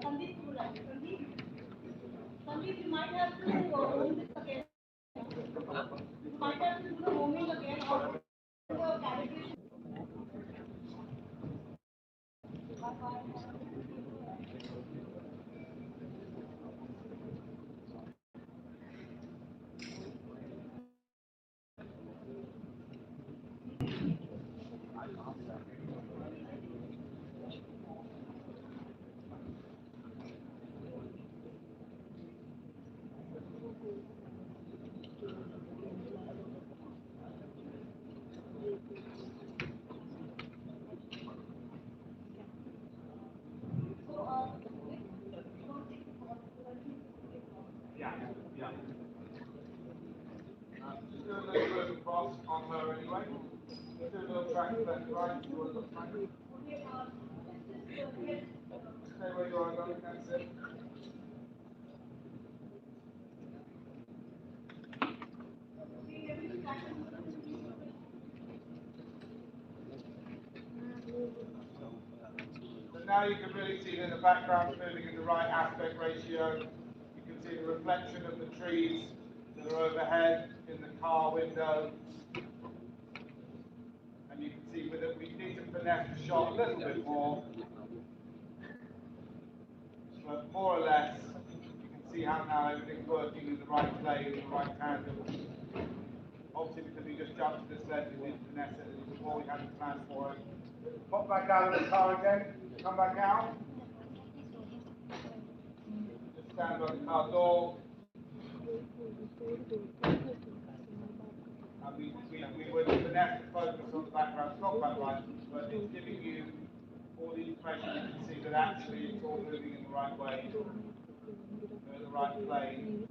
[SPEAKER 1] संदीप को बुलाइए, Sandeep you might have to home this again. You might have to do the homing again or the calibration.
[SPEAKER 2] Yeah, yeah. Just do a little bit of cross on her anyway. Just do a little track left, right. Do a little track. Stay where you are, darling. That's it. So now you can really see that the background's moving in the right aspect ratio. You can see the reflection of the trees that are overhead in the car window. And you can see with it, we need to finesse the shot a little bit more. But more or less, you can see how now everything's working in the right plane, in the right tandem. Obviously, because we just jumped to this lens, we need to finesse it a little bit more. We hadn't planned for it. Pop back out of the car again. Come back out. Just stand by the car door. And we would finesse the focus on the background. It's not quite right, but it's giving you all the information. You can see that actually it's all moving in the right way. We're in the right plane.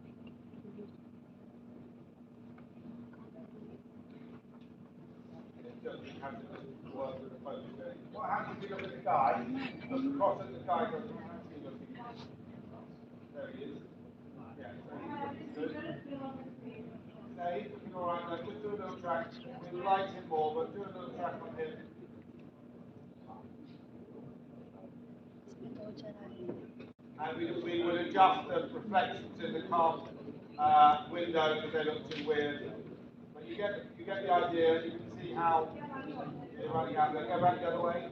[SPEAKER 2] It just has to just work with the focus. What happens if you look at the guy? Look across at the guy, goes, how is he looking? There he is. Yeah, so he's looking good. No, he's looking alright, like, just do a little track. We like him more, but do a little track on him. And we would adjust the reflections in the car window because they look too weird. But you get the idea. You can see how you're running out there. Go back the other way.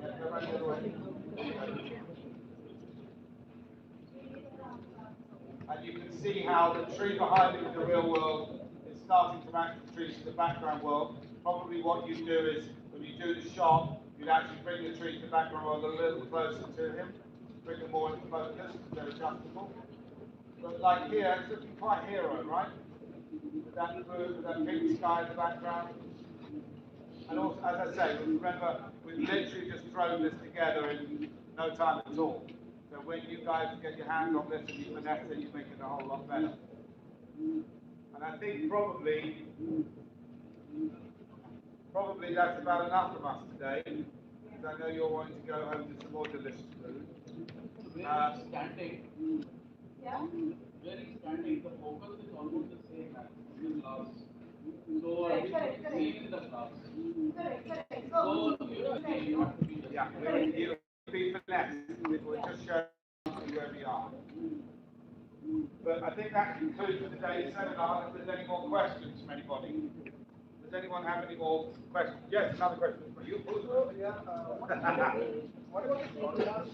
[SPEAKER 2] Yeah, go back the other way. And you can see how the tree behind it in the real world is starting to match the trees in the background world. Probably what you do is, when you do the shot, you'd actually bring the trees in the background world a little closer to him, bring them more into focus, because they're adjustable. But like here, it's looking quite hero, right? With that blue, with that pink sky in the background. And also, as I say, remember, we've literally just thrown this together in no time at all. So when you guys get your hands on this and you finesse it, you make it a whole lot better. And I think probably that's about enough from us today, because I know you're wanting to go home to some more delicious food.
[SPEAKER 5] Standing.
[SPEAKER 1] Yeah.
[SPEAKER 5] where he's standing, the focus is almost the same as in the class. So
[SPEAKER 1] Correct,
[SPEAKER 5] he's
[SPEAKER 1] correct, correct.
[SPEAKER 5] same in the class.
[SPEAKER 1] Correct, correct.
[SPEAKER 5] So
[SPEAKER 1] So,
[SPEAKER 5] you have to be the
[SPEAKER 2] Yeah, we'll be finesse. We're just showing where we are. But I think that concludes today's seminar. If there's any more questions from anybody, does anyone have any more questions? Yes, another question. You put
[SPEAKER 6] So, yeah, what about the broadcast?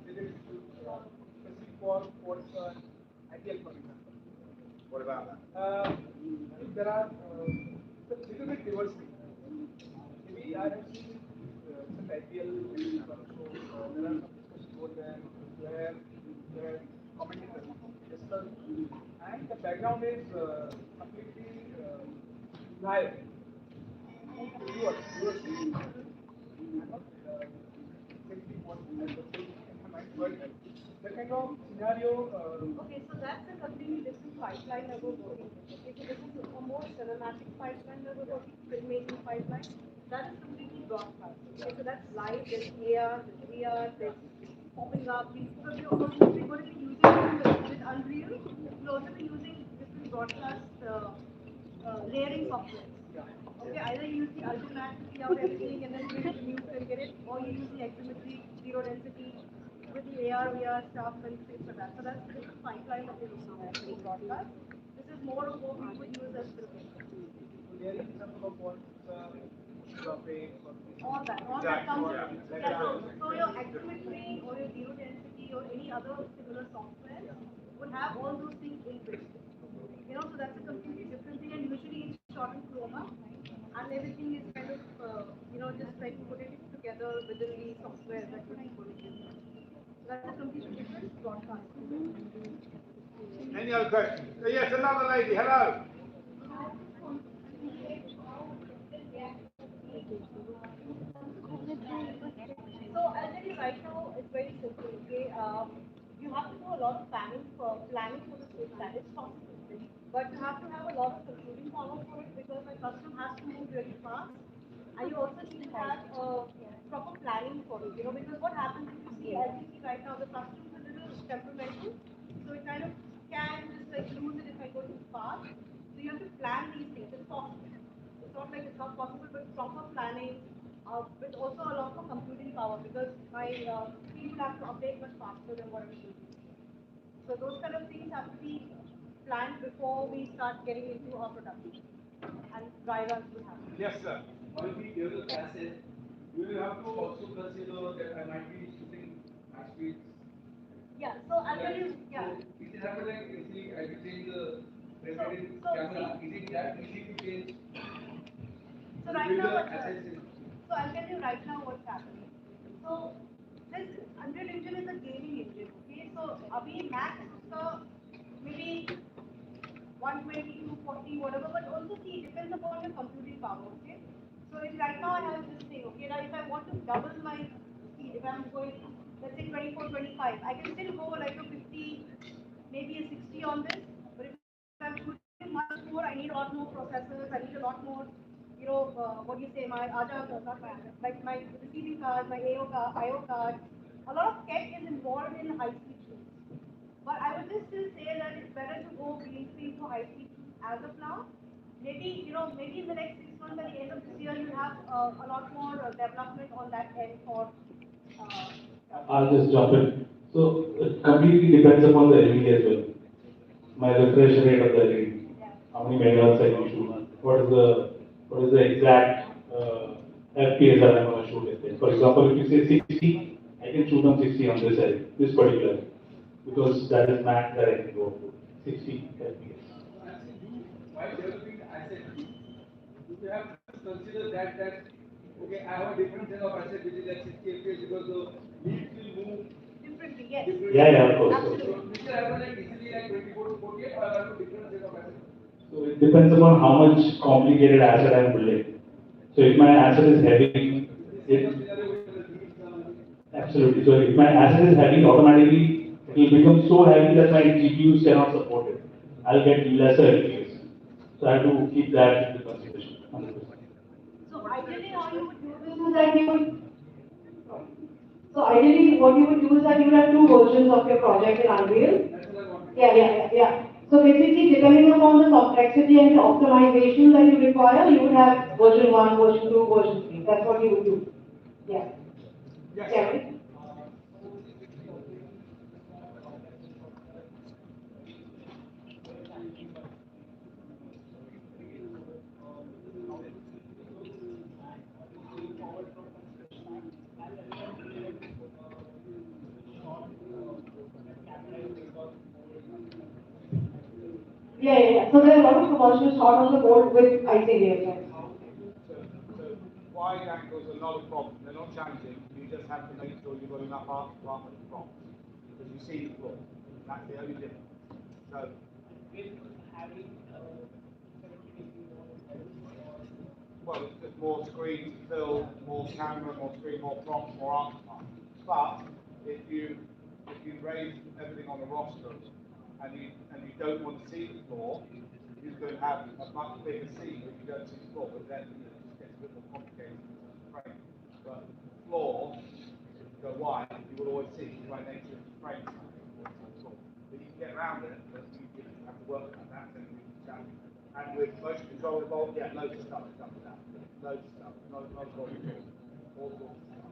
[SPEAKER 6] Is it specific for what's ideal for example?
[SPEAKER 2] What about that?
[SPEAKER 6] If there are a little bit diversity, maybe I have seen some ideal also there are some discussions over there where commentators discuss and the background is completely live. Viewers, I'm not exactly what I was saying in my mind, but that kind of scenario.
[SPEAKER 1] okay, so that's a completely different pipeline that we're working with. Okay, so this is a more cinematic pipeline that we're working, filmmaking pipeline. That is completely broadcast. Okay, so that's live, there's AR, there's VR, there's popping up. Because we're also going to be using with Unreal, we'll also be using different broadcast layering software. Okay, either you use the Ultimate to see out everything and then bring it to mute and get it, or you use the Exometry, zero density with the AR, VR stuff and things like that. So that's the different pipeline that we're looking at for broadcast. This is more of what we would use as filmmaking.
[SPEAKER 6] There is some of what graphics or
[SPEAKER 1] All that comes yeah, so your Exometry or your zero density or any other similar software would have all those things inbuilt. You know, so that's a completely different thing, and usually it's shot in chroma, and everything is kind of, just like putting it together within the software that you're putting in. So that's a completely different broadcast.
[SPEAKER 2] Any other questions? Yes, another lady. Hello.
[SPEAKER 1] So I'll tell you right now, it's very simple. Okay, you have to do a lot of planning for the script. That is possible, but you have to have a lot of computing power for it because my custom has to move really fast, and you also need to have proper planning for it. You know, because what happens if you see, as you see right now, the custom is a little temperamental, so it kind of can just like lose it if I go too fast. So you have to plan these things. It's possible. It's not like it's not possible, but proper planning with also a lot more computing power because my speed will have to update much faster than what it should be. So those kind of things have to be planned before we start getting into our production and dry runs will happen.
[SPEAKER 2] Yes, sir.
[SPEAKER 8] Will be developed asset. You will have to also consider that I might be shooting high speeds.
[SPEAKER 1] Yeah, so I'll tell you, yeah.
[SPEAKER 8] So it happens like easily I will change the preferred
[SPEAKER 1] So
[SPEAKER 8] camera.
[SPEAKER 1] see,
[SPEAKER 8] Is it that easy to change?
[SPEAKER 1] so right now, so I'll tell you right now what's happening. So this Unreal Engine is a gaming engine, okay? So abhi max maybe 120, 240, whatever, but also see, it depends upon your computing power, okay? So if right now I have this thing, okay, now if I want to double my speed, if I'm going, let's say 24, 25, I can still go like a 50, maybe a 60 on this, but if I'm shooting much more, I need a lot more processors, I need a lot more, what do you say, my AJA, not my AJA, like my receiving card, my IO card, a lot of tech is involved in high-speed shoots. But I would just still say that it's better to go greenfield for high speed as of now. Maybe in the next 6 months at the end of this year, you'll have a lot more development on that end for. Uh,
[SPEAKER 4] I'll just jump in. So it completely depends upon the LED as well. My refresh rate of the LED, how many megahertz I can shoot, what is the exact FPS that I'm going to shoot with it. For example, if you say 60, I can shoot on 60 on this side, this particular, because that is max that I can go to 60 FPS.
[SPEAKER 8] While developing the asset, you have to consider that okay, I have a different set of asset which is at 60 FPS because the leads will move
[SPEAKER 1] differently, yes.
[SPEAKER 8] differently.
[SPEAKER 4] Yeah, of course.
[SPEAKER 1] Absolutely.
[SPEAKER 8] So which will happen like easily like 24 to 48 or I have a different set of assets.
[SPEAKER 4] So it depends upon how much complicated asset I'm building. So if my asset is heavy, it, absolutely. So if my asset is heavy, automatically it will become so heavy that my GPUs cannot support it. I'll get lesser FPS. So I have to keep that into consideration. 100%.
[SPEAKER 1] So ideally, how you would do this is that you would. Sorry. So ideally, what you would do is that you would have two versions of your project in Unreal. Yeah. So basically, depending upon the complexity and the optimization that you require, you would have version 1, version 2, version 3. That's what you would do. Yeah.
[SPEAKER 2] Yes,
[SPEAKER 1] Yeah,
[SPEAKER 2] sir.
[SPEAKER 1] right? Yeah. So there are a lot of commercials shot on the board with ICD as well.
[SPEAKER 2] So wide angles are not a problem. They're not challenging. You just have to make sure you've got enough art department props because you see the floor. That's the only difference. So well, it's just more screen to fill, more camera, more screen, more props, more art department. But if you raise everything on a roster and you don't want to see the floor, you could have a much bigger scene if you don't see the floor, but then it just gets a bit more complicated in terms of frame. But the floor, if you go wide, you will always see by nature of the frame size. Floor. But you can get around it, but you have to work on that and you can. And with motion control involved, yeah, loads of stuff comes down. Loads of stuff, not a problem at all. All sorts of stuff.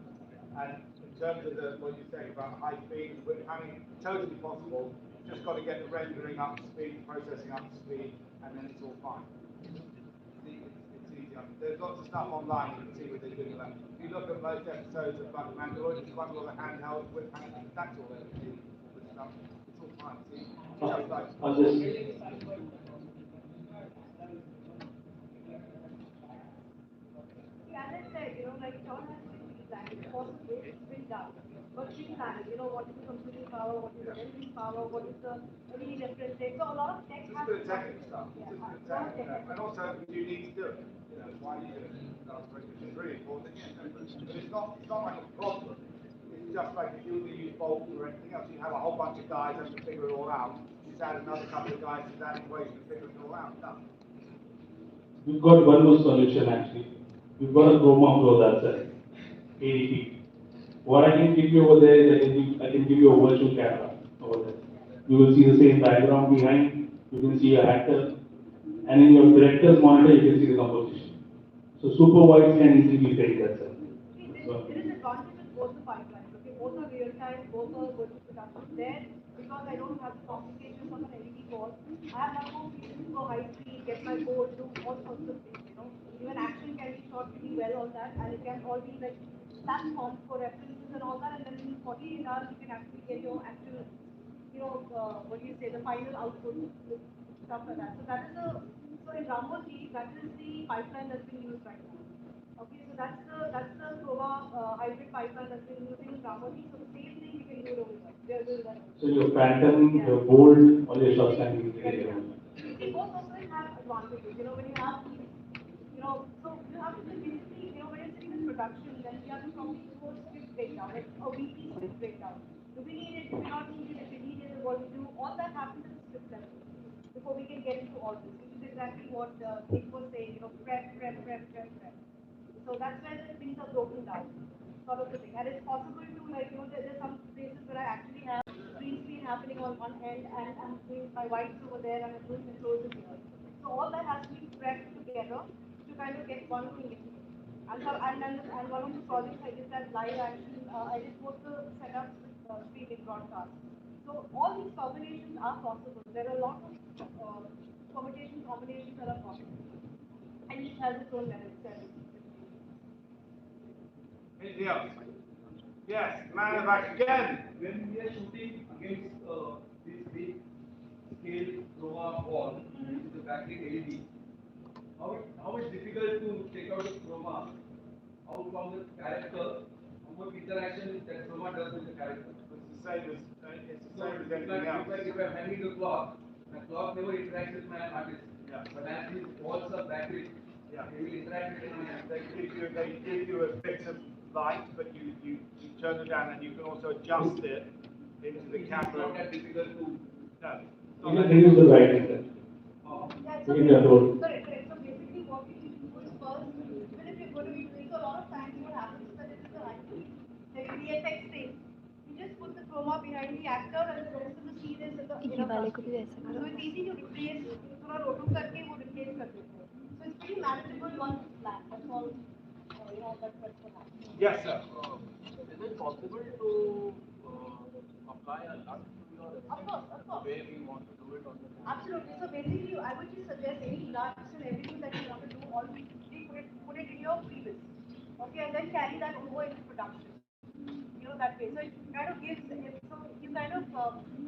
[SPEAKER 2] And in terms of what you're saying about high speed, I mean, totally possible. Just got to get the rendering up to speed, processing up to speed, and then it's all fine. It's easy. I mean, there's lots of stuff online you can see what they're doing with that. If you look at most episodes of Mandalorian, it's quite a lot of handheld with that's all they do. All this stuff. It's all fine. It's easy. Just like
[SPEAKER 4] On this,
[SPEAKER 1] Yeah, as I said, like Sean has been designed, it's possible, it's been done. But pre-planning, what is the computing power, what is the rendering power, what is the LED reference rate. So a lot of tech
[SPEAKER 2] just
[SPEAKER 1] has
[SPEAKER 2] good
[SPEAKER 1] to come in.
[SPEAKER 2] technical stuff.
[SPEAKER 1] Yeah,
[SPEAKER 2] Just
[SPEAKER 1] a
[SPEAKER 2] good
[SPEAKER 1] lot of
[SPEAKER 2] technical
[SPEAKER 1] tech has
[SPEAKER 2] stuff.
[SPEAKER 1] to
[SPEAKER 2] And
[SPEAKER 1] come
[SPEAKER 2] also, you need to do it. Why do you do it? Which is really important. But it's not like a problem. It's just like if you were to use bolts or anything else, you have a whole bunch of guys having to figure it all out. Just add another couple of guys to that equation and figure it all out. Done.
[SPEAKER 4] we've got one more solution actually. We've got a chroma flow that's it. ADP. What I can give you over there is I can give you a virtual camera over there. You will see the same background behind. You can see your actor, and in your director's monitor you can see the composition. So super wide can easily be fake. That's it.
[SPEAKER 1] See,
[SPEAKER 4] So,
[SPEAKER 1] there is advantage with both the pipelines. Okay, both are real time, both are good with production. There, because I don't have the complications of an LED board, I have much more freedom to go high speed, get my board, do all sorts of things. Even action can be shot pretty well on that, and it can all be like platforms for references and all that. And then in 48 hours, you can actually get your actual, what do you say, the final output with stuff like that. So in Rambo 3, that is the pipeline that's being used right now. Okay, so that's the Chroma hybrid pipeline that's been using in Ramoti. So the same thing we can do it over there. They're doing that.
[SPEAKER 4] so your phantom, your bold, all your shots can be easily
[SPEAKER 1] Yeah.
[SPEAKER 4] done.
[SPEAKER 1] See, both of them have advantages. When you have these, so you have to basically, when you're sitting in production, then you have to probably do a script breakdown, like a weekly script breakdown. Do we need it? Do we not need it? If we need it, what we do? All that happens at the script level before we can get into all this, which is exactly what Nick was saying. Prep. So that's where the things are broken down, sort of the thing. And it's possible to, like, there's some places where I actually have green screen happening on one end and I'm doing my whites over there and I'm doing the closes here. So all that has to be prepped together to kind of get one thing in. And one of the projects I did that live action, I did both the setups with streaming broadcast. So all these combinations are possible. There are a lot of combinations that are possible. And each has its own merits and limitations.
[SPEAKER 2] Anything else? Yes, man in the back again.
[SPEAKER 8] When we are shooting against this big scale chroma wall, which is a backlit LED, how it's difficult to take out the chroma out from the character, how much interaction that chroma does with the character.
[SPEAKER 2] It's the same
[SPEAKER 8] So
[SPEAKER 2] as
[SPEAKER 8] it's
[SPEAKER 2] anything else.
[SPEAKER 8] like if I'm hanging the clock never interacts with my artist.
[SPEAKER 2] Yeah.
[SPEAKER 8] But as these walls are backlit,
[SPEAKER 2] Yeah.
[SPEAKER 8] they will interact with my
[SPEAKER 2] They give you a bit of light, but you turn it down and you can also adjust it into the
[SPEAKER 8] It's
[SPEAKER 2] camera.
[SPEAKER 8] not that difficult to.
[SPEAKER 2] No.
[SPEAKER 4] You can reduce the brightness there.
[SPEAKER 1] Yeah,
[SPEAKER 4] You can control.
[SPEAKER 1] correct. So basically, what you need to do is first, even if you're going to be doing, so a lot of times what happens is that it is a like VFX thing. You just put the chroma behind the actor, and the rest of the scene is in the इन वाले को भी वैसा करो. So it's easy to replace. थोड़ा रोटो करके वो replace कर देते हैं. So it's pretty manageable once it's flat. That's all. That's what happens.
[SPEAKER 2] Yes, sir.
[SPEAKER 5] Is it possible to apply a lux to your
[SPEAKER 1] Of course, of
[SPEAKER 5] the
[SPEAKER 1] course.
[SPEAKER 5] way we want to do it on the
[SPEAKER 1] Absolutely. So basically, I would just suggest any nuts and everything that you want to do, all put it in your previous. Okay, and then carry that over into production. That way. So it kind of gives, so you kind of,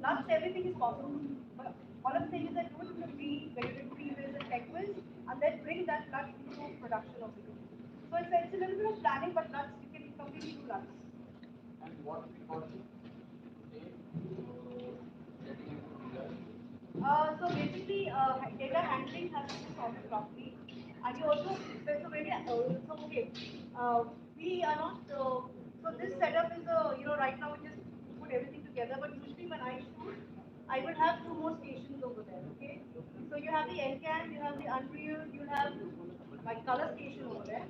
[SPEAKER 1] nuts, everything is possible. But all I'm saying is that do it in the when you're in pre-wills and tech wills, and then bring that nut into production of the game. So it's a little bit of planning, but nuts, you can completely do nuts.
[SPEAKER 5] and what precautions take getting into design?
[SPEAKER 1] So basically, data handling has to be sorted properly, and you also so maybe so okay. We are not so this setup is right now we just put everything together, but usually when I shoot, I will have two more stations over there. Okay, so you have the NCAM, you have the Unreal, you have my color station over there,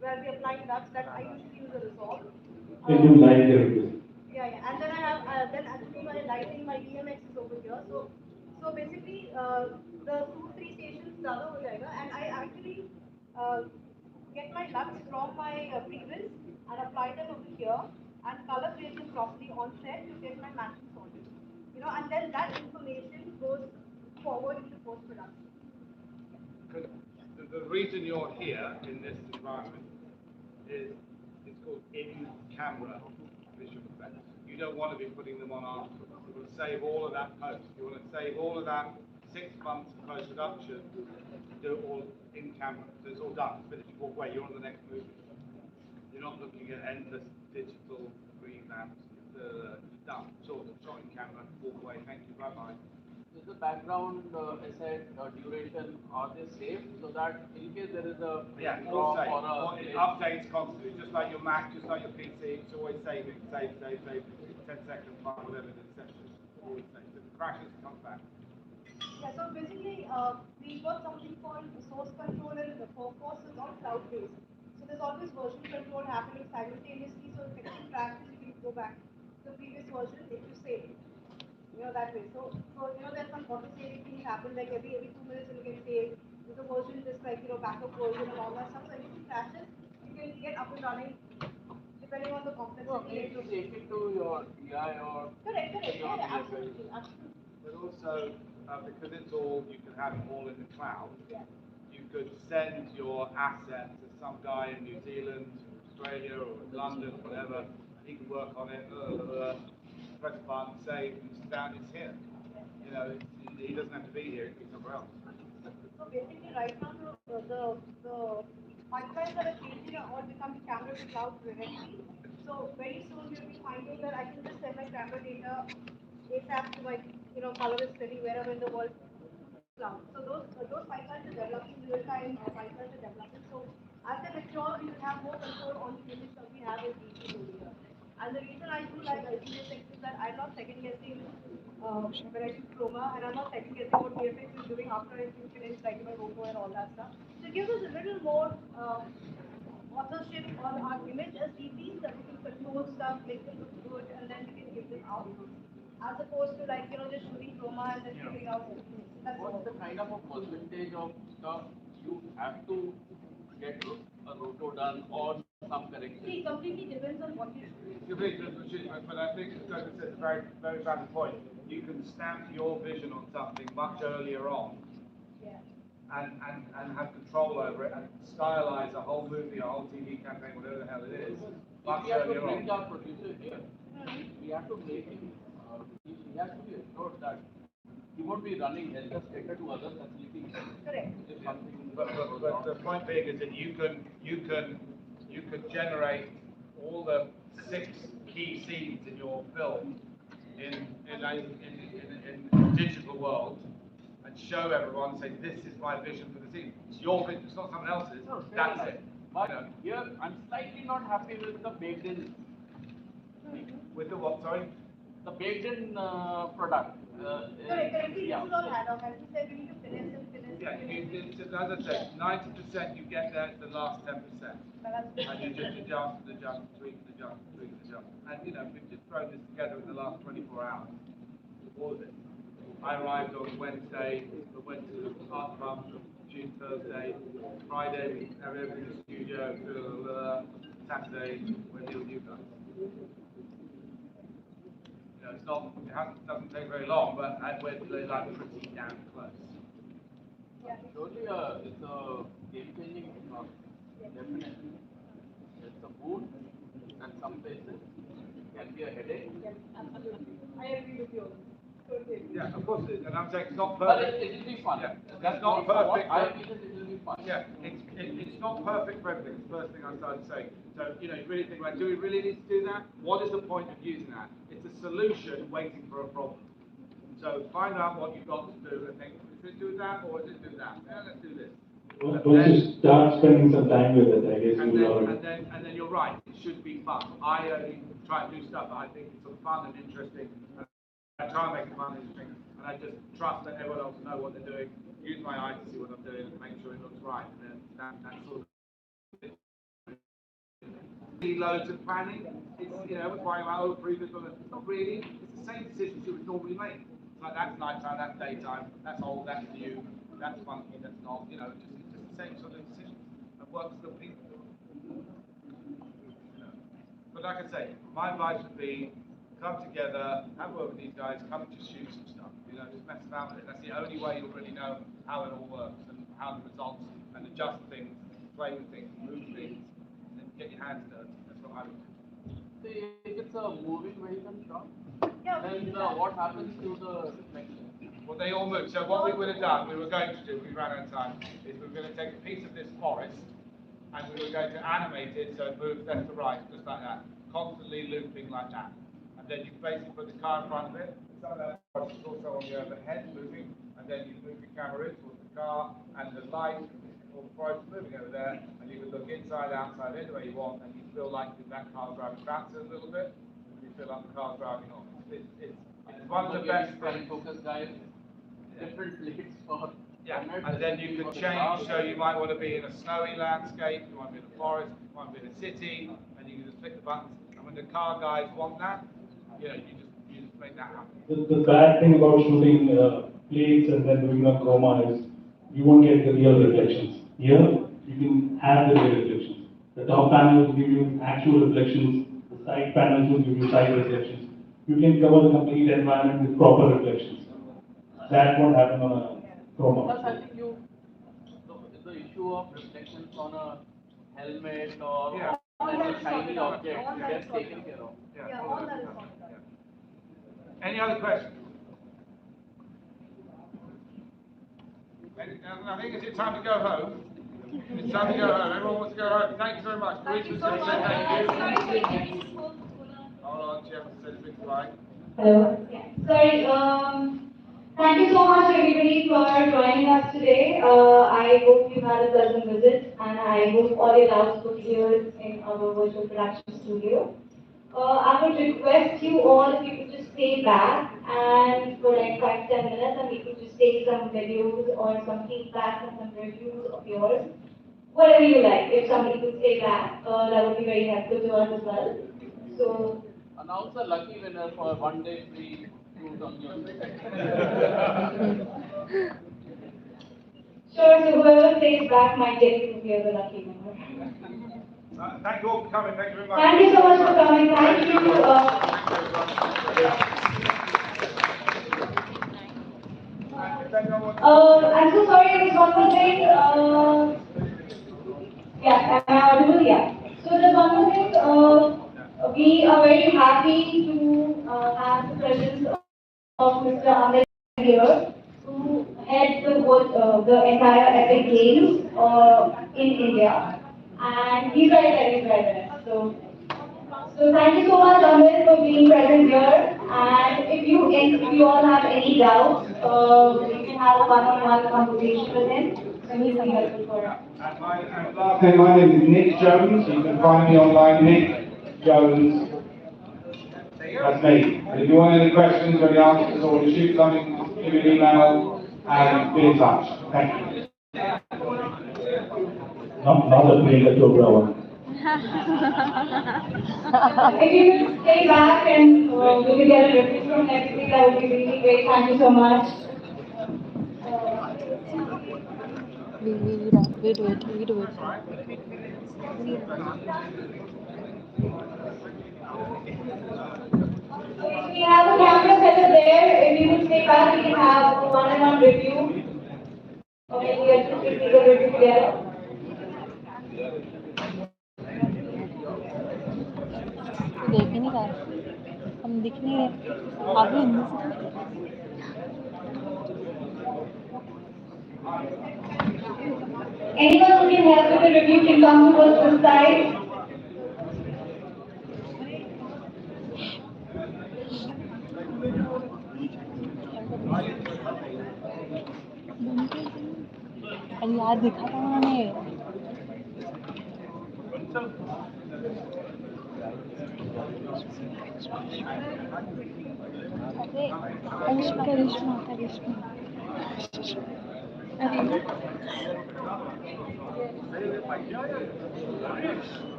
[SPEAKER 1] where we apply ducks that I usually use a resolve.
[SPEAKER 4] Can you line there?
[SPEAKER 1] And then I have then actually my lighting, my DMX is over here. So basically the 2-3 stations ज़्यादा हो जाएगा, and I actually uh, get my lux from my previous and apply them over here and color grade them properly on set to get my matching sorted. And then that information goes forward into post production.
[SPEAKER 2] The reason you're here in this environment is it's called in-camera visual effects. You don't want to be putting them on afterwards. You want to save all of that post. You want to save all of that 6 months of post-production, do it all in camera. So it's all done, it's finished, you walk away, you're on the next movie. You're not looking at endless digital revamps. It's done, shot in camera, walk away, thank you, bye-bye.
[SPEAKER 5] Is the background asset duration, are they saved so that in case there is a
[SPEAKER 2] Yeah,
[SPEAKER 5] drop
[SPEAKER 2] all saved.
[SPEAKER 5] or a
[SPEAKER 2] It updates constantly, just like your Mac, just like your PC, it's always saving, save, 10 seconds, whatever it is, etc. Always save. If it crashes, it comes back.
[SPEAKER 1] Yeah, so basically, we got something called the source control and the focus is all cloud based. So there's always version control happening simultaneously. So if anything crashes, you can go back to the previous version if you save it. That way. So there's some auto saving things happen like every 2 minutes it'll get saved. There's a version just like backup version and all that stuff. So anything crashes, you can get up and running depending on the
[SPEAKER 5] no,
[SPEAKER 1] complexity.
[SPEAKER 5] need to take it to your DI or
[SPEAKER 1] Correct.
[SPEAKER 5] your
[SPEAKER 1] Yeah,
[SPEAKER 5] VFX.
[SPEAKER 1] absolutely.
[SPEAKER 2] But also, because it's all, you can have it all in the cloud,
[SPEAKER 1] Yeah.
[SPEAKER 2] you could send your asset to some guy in New Zealand, Australia, or London, whatever, and he can work on it, press a button, save, and it's down, it's here. He doesn't have to be here, he can be somewhere else.
[SPEAKER 1] So basically, right now the pipelines that are changing are all becoming camera to cloud directly. So very soon we'll be finding that I can just send my camera data ASAP to my colorist setting wherever in the world to cloud. So those pipelines are developing, real time pipelines are developing. So as they mature, we will have more control on the image that we have as DPs over here. And the reason I do like LCSX is that I'm not second guessing when I do chroma, and I'm not second guessing what VFX is doing after I finish like roto and all that stuff. So it gives us a little more authorship on our image as DPs that we can control stuff, make them look good, and then we can give them out. As opposed to just shooting chroma and then figuring out everything. That's
[SPEAKER 5] What's
[SPEAKER 1] all.
[SPEAKER 5] the kind of a percentage of stuff you have to get a roto done or some correction?
[SPEAKER 1] See, it completely depends on what you shoot.
[SPEAKER 2] But I think David says a very, very valid point. You can stamp your vision on something much earlier on
[SPEAKER 1] Yeah.
[SPEAKER 2] and have control over it and stylize a whole movie, a whole TV campaign, whatever the hell it is, much
[SPEAKER 5] We have to
[SPEAKER 2] earlier
[SPEAKER 5] bring
[SPEAKER 2] on.
[SPEAKER 5] our producer here. We have to make him, he has to be assured that he won't be running helter skelter to other facilities.
[SPEAKER 1] Correct.
[SPEAKER 5] If something
[SPEAKER 2] But the point being is that you can generate all the 6 key scenes in your film in digital world and show everyone, say this is my vision for the scene. It's your vision, it's not someone else's.
[SPEAKER 5] no,
[SPEAKER 2] That's it.
[SPEAKER 5] But here, I'm slightly not happy with the baked in,
[SPEAKER 2] With the what? Sorry.
[SPEAKER 5] the baked in product.
[SPEAKER 1] Correct. See,
[SPEAKER 5] Yeah.
[SPEAKER 1] this is all add-on. As you said, we need to finesse and finesse.
[SPEAKER 2] Yeah,
[SPEAKER 1] and finesse.
[SPEAKER 2] as I said, 90% you get there, the last 10%. And you just adjust, tweak, adjust. And we've just thrown this together in the last 24 hours. All of it. I arrived on Wednesday, we went to the art club, June Thursday, Friday we have everything in the studio, Saturday we're here with you guys. You know, it's not, doesn't take very long, but we're like pretty damn close.
[SPEAKER 5] Surely it's a game-changing definition. It's a boon, and some places it can be a headache.
[SPEAKER 1] Yes, absolutely. I agree with you. Totally.
[SPEAKER 2] Yeah, of course it is, and I'm saying it's not
[SPEAKER 5] But
[SPEAKER 2] perfect.
[SPEAKER 5] it will be fun.
[SPEAKER 2] Yeah,
[SPEAKER 5] That's
[SPEAKER 2] it's not
[SPEAKER 5] what
[SPEAKER 2] perfect.
[SPEAKER 5] I feel is it will be fun.
[SPEAKER 2] Yeah, it's not perfect for everything. It's the first thing I started saying. So, you know, you really think about, do we really need to do that? What is the point of using that? It's a solution waiting for a problem. So find out what you've got to do and think, is it do that or is it do that? Yeah, let's do this.
[SPEAKER 4] Once you start spending some time with it, I guess you will love it.
[SPEAKER 2] And then you're right, it should be fun. I only try and do stuff that I think is sort of fun and interesting. And I try and make it fun and interesting. And I just trust that everyone else knows what they're doing. Use my eye to see what I'm doing and make sure it looks right. And then that's sort of loads of planning. It's, you know, we're buying our own previous one. Not really. It's the same decisions you would normally make. It's like that's nighttime, that's daytime, that's old, that's new, that's funky, that's not. You know, it's just the same sort of decisions. And works for people. You know. But like I say, my advice would be come together, have a word with these guys, come and just shoot some stuff. You know, just mess about with it. That's the only way you'll really know how it all works and how the results and adjust things, play with things, move things, and get your hands dirty. That's what I would do.
[SPEAKER 5] See, if it's a moving vehicle shop,
[SPEAKER 1] Yeah,
[SPEAKER 5] then what happens to the reflection?
[SPEAKER 2] Well, they all moved. So what we would have done, we were going to do, we ran out of time, is we were going to take a piece of this forest and we were going to animate it so it moves left to right, just like that, constantly looping like that. And then you basically put the car in front of it. Some of that forest is also on the overhead moving, and then you move your camera in towards the car and the light, all the forest is moving over there, and you can look inside, outside, any way you want, and you feel like that car's driving backwards a little bit, and you feel like the car's driving on. It's one of the best things.
[SPEAKER 5] Focus guys, different plates for.
[SPEAKER 2] Yeah, and then you can change, so you might want to be in a snowy landscape, you want to be in a forest, you want to be in a city, and you can just click the buttons. And when the car guys want that, you know, you just make that happen.
[SPEAKER 4] The bad thing about shooting plates and then doing a chroma is you won't get the real reflections. Here, you can have the real reflections. The top panels will give you actual reflections, the side panels will give you side reflections. You can cover the complete environment with proper reflections. That won't happen on a chroma.
[SPEAKER 5] Plus, I think the issue of reflections on a helmet or
[SPEAKER 2] Yeah.
[SPEAKER 5] on a shiny
[SPEAKER 1] All
[SPEAKER 5] object
[SPEAKER 1] that
[SPEAKER 5] gets
[SPEAKER 1] is
[SPEAKER 5] taken care of.
[SPEAKER 1] Yeah, all that is sorted out.
[SPEAKER 2] Any other questions? I think it's time to go home. It's time to go home. Everyone wants to go home. Thank you very much.
[SPEAKER 1] Thank you
[SPEAKER 2] Bruce,
[SPEAKER 1] so
[SPEAKER 2] say
[SPEAKER 1] much.
[SPEAKER 2] thank you. Hold on, Jeff said a big goodbye.
[SPEAKER 9] Hello. Sorry, thank you so much everybody for joining us today. I hope you had a pleasant visit and I hope all your doubts were cleared in our virtual production studio. I would request you all if you could just stay back and for like 5-10 minutes and we could just take some videos or some feedback and some reviews of yours. Whatever you like. If somebody could stay back, that would be very helpful to us as well. So
[SPEAKER 5] Announce a lucky winner for 1 day free cruise on your
[SPEAKER 9] sure, so whoever stays back might get to hear the lucky winner.
[SPEAKER 2] Thank you all for coming. Thank you very much.
[SPEAKER 9] Thank you so much for coming. Thank you. I'm so sorry, there's one more thing. Yeah, am I audible? Yeah. So there's one more thing. We are very happy to have the presence of Mr. Amit here, who heads the entire Epic Games in India, and he's right there. He's right there. So thank you so much, Amit, for being present here. And if you all have any doubts, you can have a one-on-one conversation with him, and he'll be helpful for us.
[SPEAKER 10] And my name is Nick Jones. You can find me online, Nick Jones. That's me. And if you want any questions or any answers or to shoot something, give me an email and be in touch. Thank you.
[SPEAKER 4] Not a player to
[SPEAKER 9] If you could stay back and we could get a review from next week, that would be really great. Thank you so much. We have a camera setup there. If you could stay back, we can have a one-on-one review. Okay, we are just taking the review together.
[SPEAKER 11] देख ही नहीं रहा हम दिख नहीं रहे आप भी हिंदी से
[SPEAKER 9] Anyone who can help with the review can come towards this side.
[SPEAKER 11] अरे यार दिखा था उन्होंने अरे करिश्मा करिश्मा करिश्मा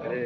[SPEAKER 11] अरे